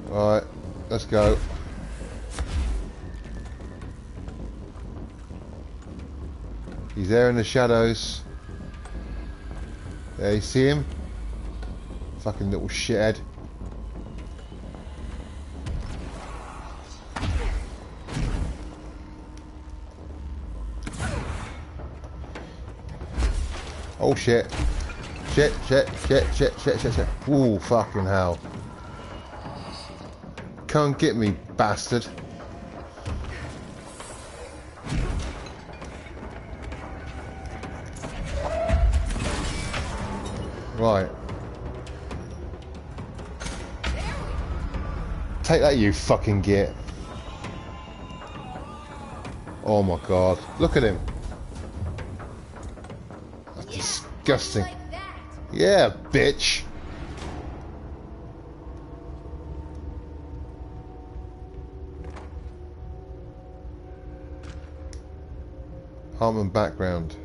Right, let's go. He's there in the shadows. There, you see him? Fucking little shithead. Oh shit. Shit. Ooh, fucking hell. Come and get me, bastard. Right. Take that, you fucking git. Oh my god. Look at him. That's disgusting. Yeah, bitch. Hartman background.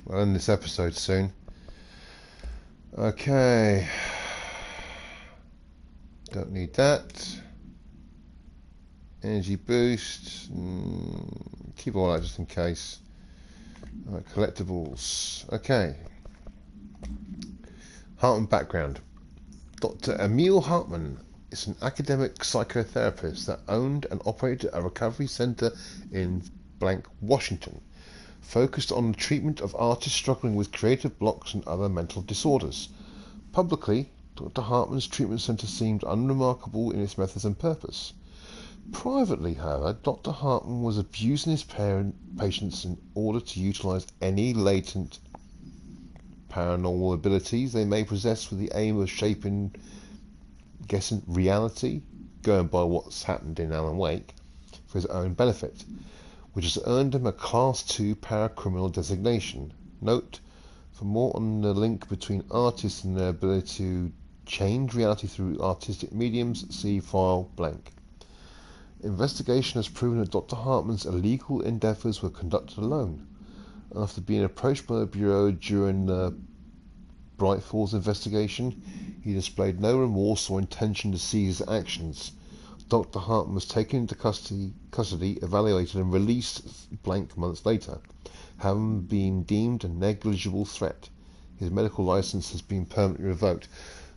We'll end this episode soon. Okay. Don't need that. Energy boost. Keep all that just in case. Right, collectibles. Okay. Hartman background. Dr. Emil Hartman is an academic psychotherapist that owned and operated a recovery center in blank Washington, focused on the treatment of artists struggling with creative blocks and other mental disorders. Publicly, Dr. Hartman's treatment center seemed unremarkable in its methods and purpose. Privately, however, Dr. Hartman was abusing his patients in order to utilize any latent paranormal abilities they may possess with the aim of shaping, reality, going by what's happened in Alan Wake, for his own benefit, which has earned him a Class 2 paracriminal designation. Note, for more on the link between artists and their ability to change reality through artistic mediums, see file blank. Investigation has proven that Dr. Hartman's illegal endeavors were conducted alone. After being approached by the Bureau during the Bright Falls investigation, he displayed no remorse or intention to cease his actions. Dr. Hartman was taken into custody, evaluated and released blank months later, having been deemed a negligible threat. His medical license has been permanently revoked.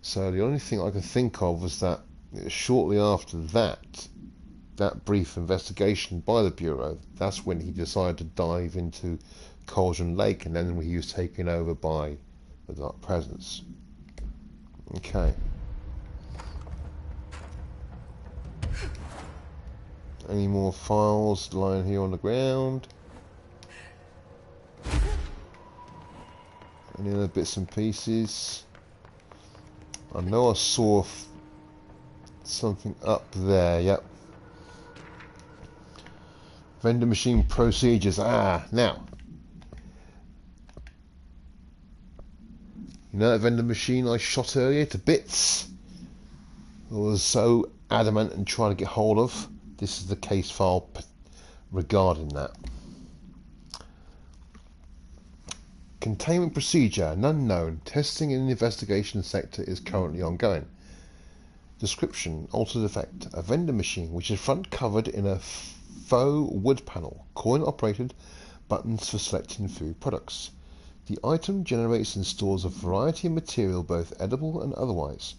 So the only thing I can think of was that shortly after that brief investigation by the Bureau, that's when he decided to dive into Cauldron Lake, and then he was taken over by the Dark Presence. Okay. Any more files lying here on the ground? Any other bits and pieces? I know I saw something up there, yep. Vendor machine procedures. Now. You know that vendor machine I shot earlier to bits? I was so adamant and trying to get hold of. This is the case file regarding that. Containment procedure, none known. Testing in the investigation sector is currently ongoing. Description, altered effect. A vendor machine which is front covered in a faux wood panel, coin operated, buttons for selecting food products. The item generates and stores a variety of material, both edible and otherwise,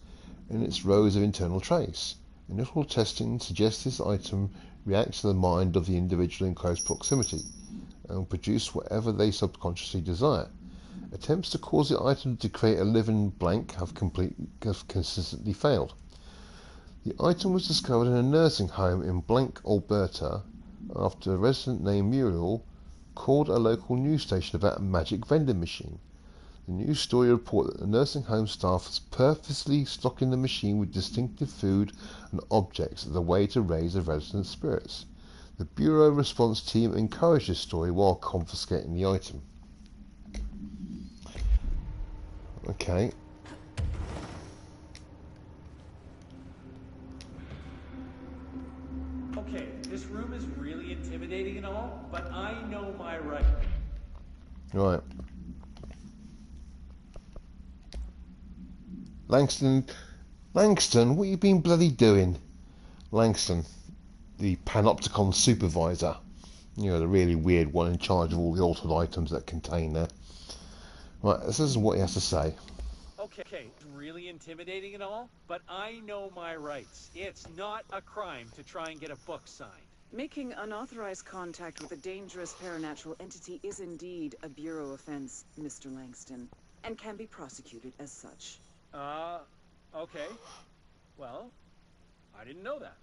in its rows of internal trays. Initial testing suggests this item reacts to the mind of the individual in close proximity and will produce whatever they subconsciously desire. Attempts to cause the item to create a living blank have consistently failed. The item was discovered in a nursing home in Blank, Alberta, after a resident named Muriel called a local news station about a magic vending machine. The news story reported that the nursing home staff was purposely stocking the machine with distinctive food and objects as a way to raise the residents' spirits. The Bureau response team encouraged this story while confiscating the item. Okay. Okay, this room is really intimidating and all, but I know my right. Right. Langston, what you been bloody doing? Langston, the Panopticon supervisor. You know, the really weird one in charge of all the altered items that contain there. Right, this is what he has to say. Okay, it's really intimidating and all, but I know my rights. It's not a crime to try and get a book signed. Making unauthorized contact with a dangerous paranatural entity is indeed a Bureau offense, Mr. Langston, and can be prosecuted as such. Okay. Well, I didn't know that.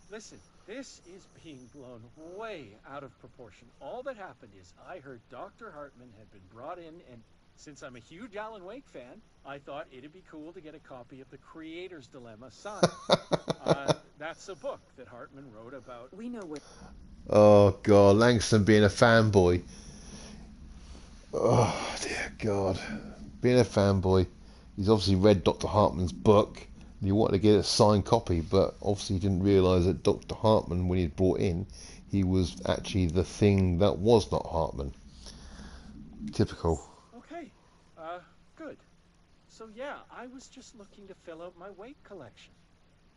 Listen, this is being blown way out of proportion. All that happened is I heard Dr. Hartman had been brought in, and since I'm a huge Alan Wake fan, I thought it'd be cool to get a copy of The Creator's Dilemma signed. That's a book that Hartman wrote about. We know what... Oh, God, Langston being a fanboy. Oh, dear God. Being a fanboy. He's obviously read Dr. Hartman's book. And he wanted to get a signed copy, but obviously he didn't realise that Dr. Hartman, when he was brought in, he was actually the thing that was not Hartman. Typical. Okay, good. So yeah, I was just looking to fill out my Wake collection.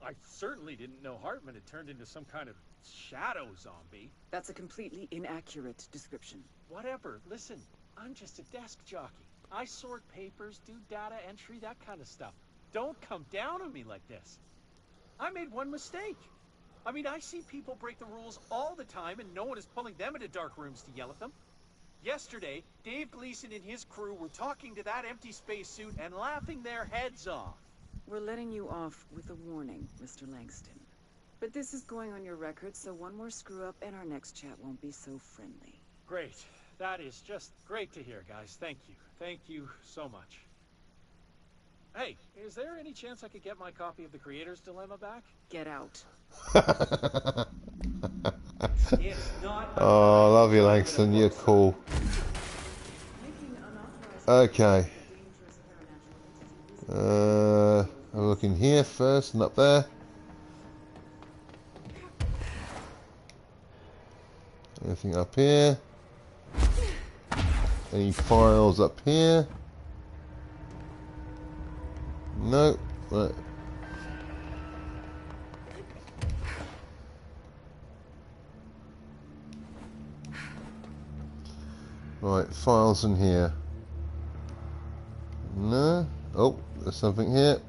I certainly didn't know Hartman had turned into some kind of shadow zombie. That's a completely inaccurate description. Whatever, listen, I'm just a desk jockey. I sort papers, do data entry, that kind of stuff. Don't come down on me like this. I made one mistake. I mean, I see people break the rules all the time and no one is pulling them into dark rooms to yell at them. Yesterday, Dave Gleason and his crew were talking to that empty spacesuit and laughing their heads off. We're letting you off with a warning, Mr. Langston. But this is going on your record, so one more screw-up and our next chat won't be so friendly. Great. That is just great to hear, guys. Thank you. Thank you so much. Hey, is there any chance I could get my copy of The Creator's Dilemma back? Get out. It's not... Oh, I love you, Langston. You're cool. Okay. I'm looking here first and up there. Anything up here? Any files up here? No. Right. Right, files in here. No. Oh, there's something here.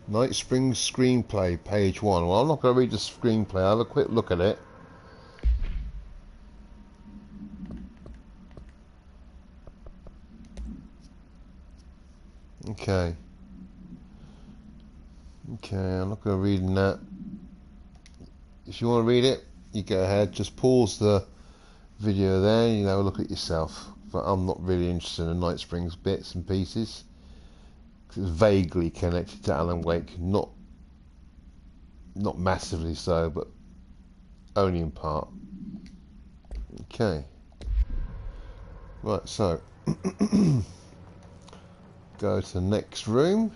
Night Springs screenplay, page 1. Well, I'm not going to read the screenplay. I'll have a quick look at it. Okay. Okay, I'm not going to read that. If you want to read it, you go ahead. Just pause the video there and you have a look at yourself. But I'm not really interested in Night Springs bits and pieces. It's vaguely connected to Alan Wake, not massively so, but only in part. Okay. Right, so go to the next room.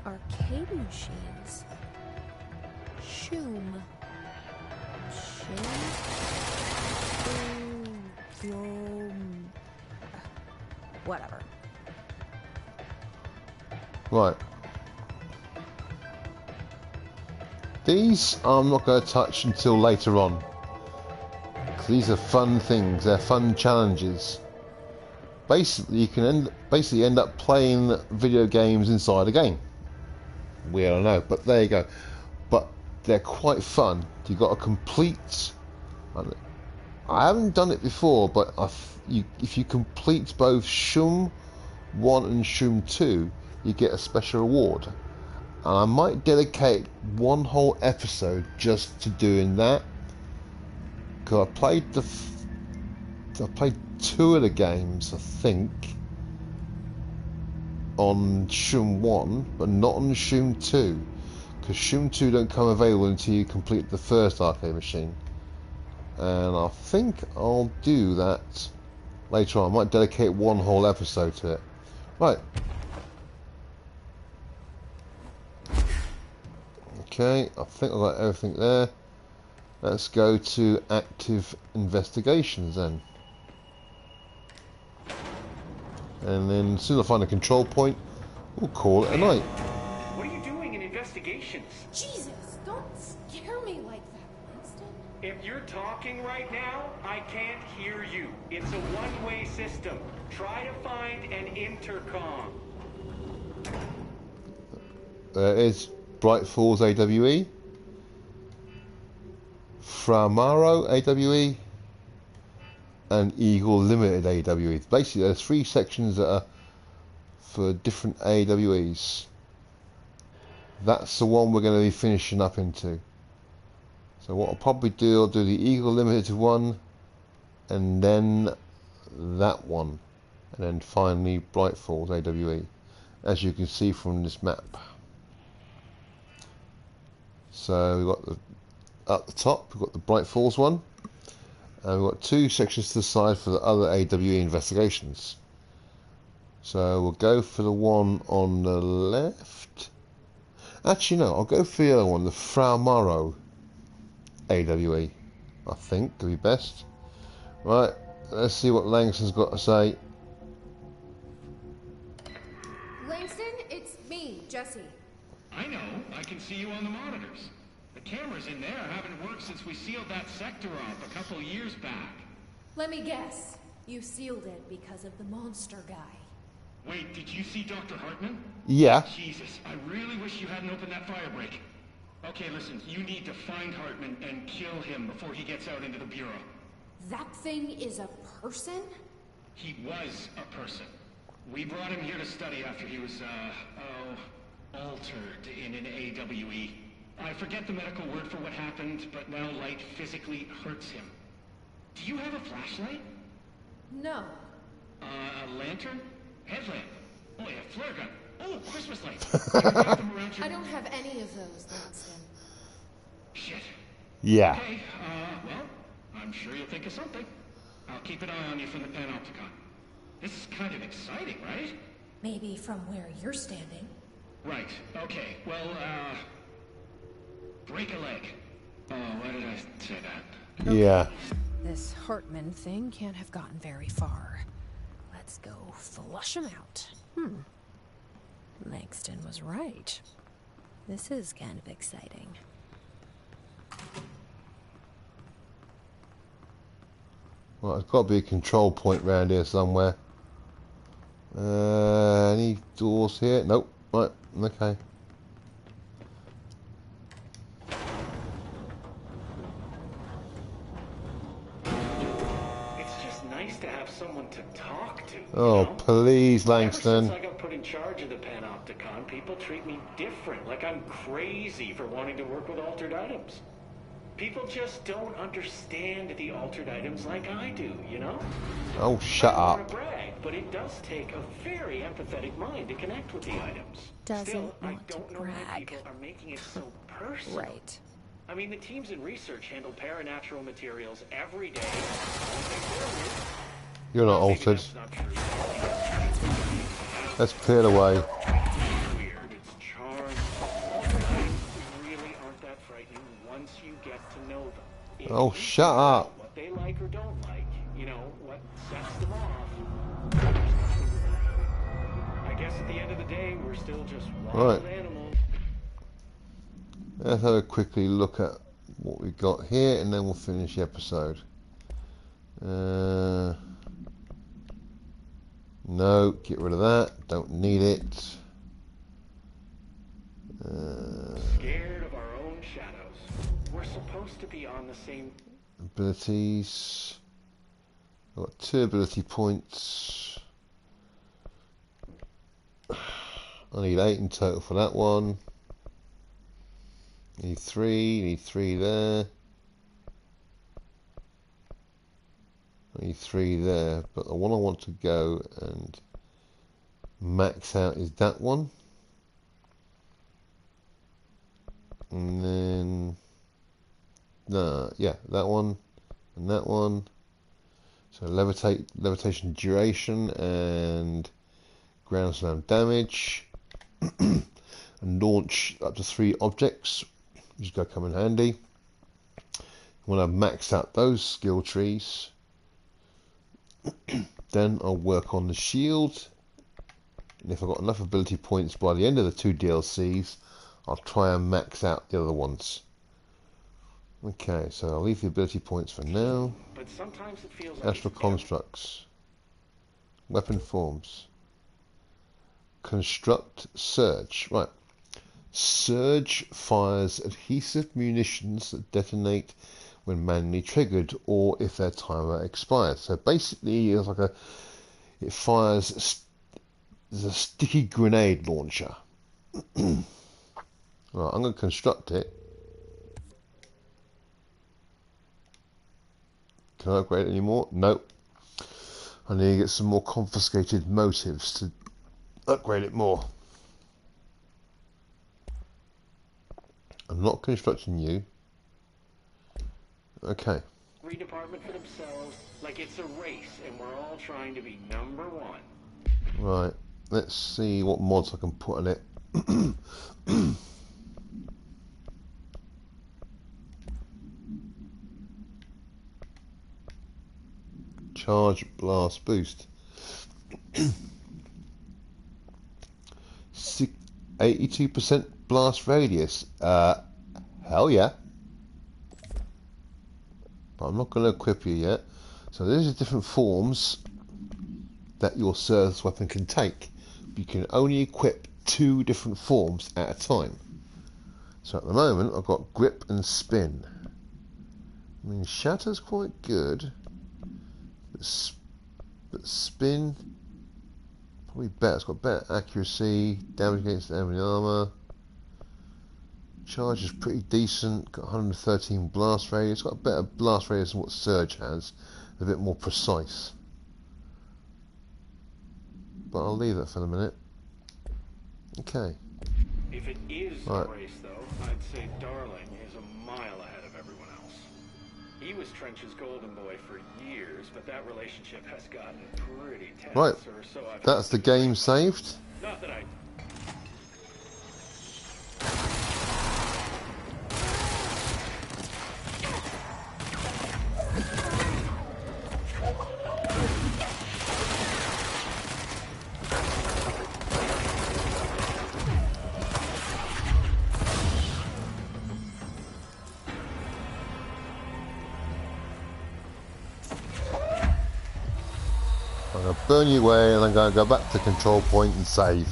Arcade machines. Shoom. Whatever. Right. These I'm not going to touch until later on. 'Cause these are fun things. They're fun challenges. Basically, you can end up playing video games inside a game. Weird, I know, but there you go. But they're quite fun. You got to complete. I haven't done it before, but if you complete both Shum 1 and Shroom 2, you get a special reward. And I might dedicate one whole episode just to doing that. Because I played 2 of the games, I think, on Shroom 1, but not on Shroom 2. Because Shroom 2 don't come available until you complete the first arcade machine. And I think I'll do that later on. I might dedicate one whole episode to it. Right. Okay, I think I've got everything there. Let's go to active investigations then. And then as soon as I find a control point, we'll call it a night. What are you doing in investigations? Jesus, don't scare me like that, Winston. If you're talking right now, I can't hear you. It's a one-way system. Try to find an intercom. There is Bright Falls AWE, Framaro AWE, and Eagle Limited AWE. Basically, there's 3 sections that are for different AWEs. That's the one we're going to be finishing up into. So what I'll probably do, I'll do the Eagle Limited one, and then that one, and then finally Bright Falls AWE, as you can see from this map. So we've got at the top, we've got the Bright Falls one, and we've got 2 sections to the side for the other AWE investigations. So we'll go for the one on the left. Actually, no, I'll go for the other one, the Frau Morrow AWE. I think could be best. Right, let's see what Langston's got to say. Langston, it's me, Jesse. I know. I can see you on the monitors. The cameras in there haven't worked since we sealed that sector off a couple years back. Let me guess. You sealed it because of the monster guy. Wait, did you see Dr. Hartman? Yeah. Jesus, I really wish you hadn't opened that fire break. Okay, listen, you need to find Hartman and kill him before he gets out into the Bureau. That thing is a person? He was a person. We brought him here to study after he was, altered in an AWE. I forget the medical word for what happened, but now light physically hurts him. Do you have a flashlight? No. A lantern? Headlamp? Oh yeah, flare gun. Oh, Christmas lights. You got them around your... I don't have any of those, Langston. Shit. Yeah. Okay, well, I'm sure you'll think of something. I'll keep an eye on you from the panopticon. This is kind of exciting, right? Maybe from where you're standing. Right, okay, well, break a leg. Oh, why did I say that? Yeah. This Hartman thing can't have gotten very far. Let's go flush him out. Langston was right. This is kind of exciting. Well, there's got to be a control point around here somewhere. Any doors here? Nope. Right, okay. It's just nice to have someone to talk to. Oh, you know? please, Ever Langston. since I got put in charge of the panopticon, people treat me different, like I'm crazy for wanting to work with altered items. People just don't understand the altered items like I do, you know? Oh, shut I don't up. want to brag, but it does take a very empathetic mind to connect with the items. Doesn't Still, I want to don't know why brag. people are making it so personal. Right. I mean, the teams in research handle paranatural materials every day. You're not Maybe altered. that's not true. Let's clear the way. Weird, it's charmed. Altered items really aren't that frightening once you get to know them. If Oh, you shut figure out up. What they like or don't like, you know, what sets them off. there's nothing to worry. I guess at the end of the day, we're still just wild Right. animals. Let's have a quickly look at what we've got here, and then we'll finish the episode. No, get rid of that. Don't need it. Scared of our own shadows. We're supposed to be on the same... Abilities. I've got 2 ability points. I need 8 in total for that one. Need 3 there. I need 3 there, but the one I want to go and max out is that one. And then, yeah, that one and that one. So levitation duration and ground slam damage. And launch up to 3 objects, which is going to come in handy. When I've maxed out those skill trees, then I'll work on the shield. And if I've got enough ability points by the end of the 2 DLCs, I'll try and max out the other ones. Okay, so I'll leave the ability points for now. But sometimes it feels like Astral constructs. Weapon forms. Construct surge. Right. Surge fires adhesive munitions that detonate when manually triggered or if their timer expires. So basically it's like it fires there's a sticky grenade launcher. Right, I'm going to construct it. Can I upgrade it anymore? Nope. I need to get some more confiscated motives to upgrade it more. I'm not constructing you. Okay. Department for themselves, like it's a race, and we're all trying to be number 1. Right. Let's see what mods I can put on it. Charge blast boost. 82% blast radius. Hell yeah. But I'm not going to equip you yet. So there's different forms that your service weapon can take. But you can only equip 2 different forms at a time. So at the moment I've got grip and spin. I mean, shatter's quite good, but spin probably better. It's got better accuracy, damage against enemy armor. Charge is pretty decent. Got 113 blast radius. Got a better blast radius than what Surge has. A bit more precise. But I'll leave that for the minute. Okay. If it is right. a race, though, I'd say Darling is a mile ahead of everyone else. He was Trench's golden boy for years, but that relationship has gotten pretty tense. Right. Or so I've That's the game saved. Not that I... I'm going to burn you away and I'm going to go back to control point and save.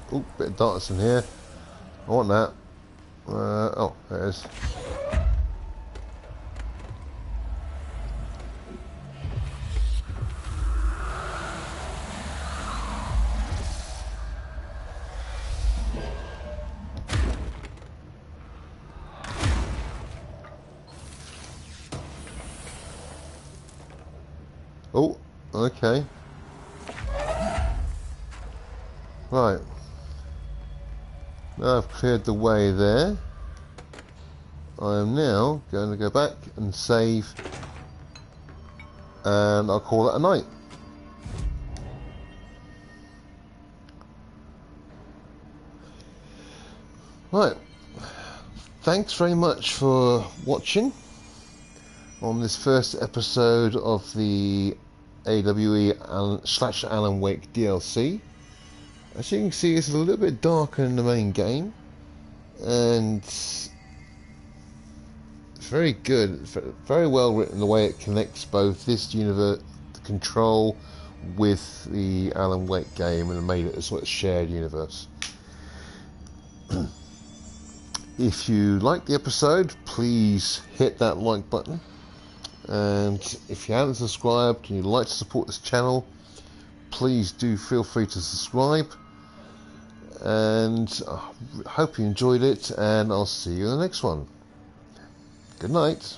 Oh, bit of darkness in here. I want that. Oh, there it is. Oh, okay. Right. Now I've cleared the way there. I am now going to go back and save, and I'll call it a night. Right. Thanks very much for watching on this first episode of the AWE/Alan Wake DLC. As you can see, it's a little bit darker in the main game. and it's very good. It's very well written, the way it connects both this universe, the Control, with the Alan Wake game, and made it a sort of shared universe. If you like the episode, please hit that like button, and if you haven't subscribed and you'd like to support this channel, please do feel free to subscribe. And I hope you enjoyed it, and I'll see you in the next one. Good night.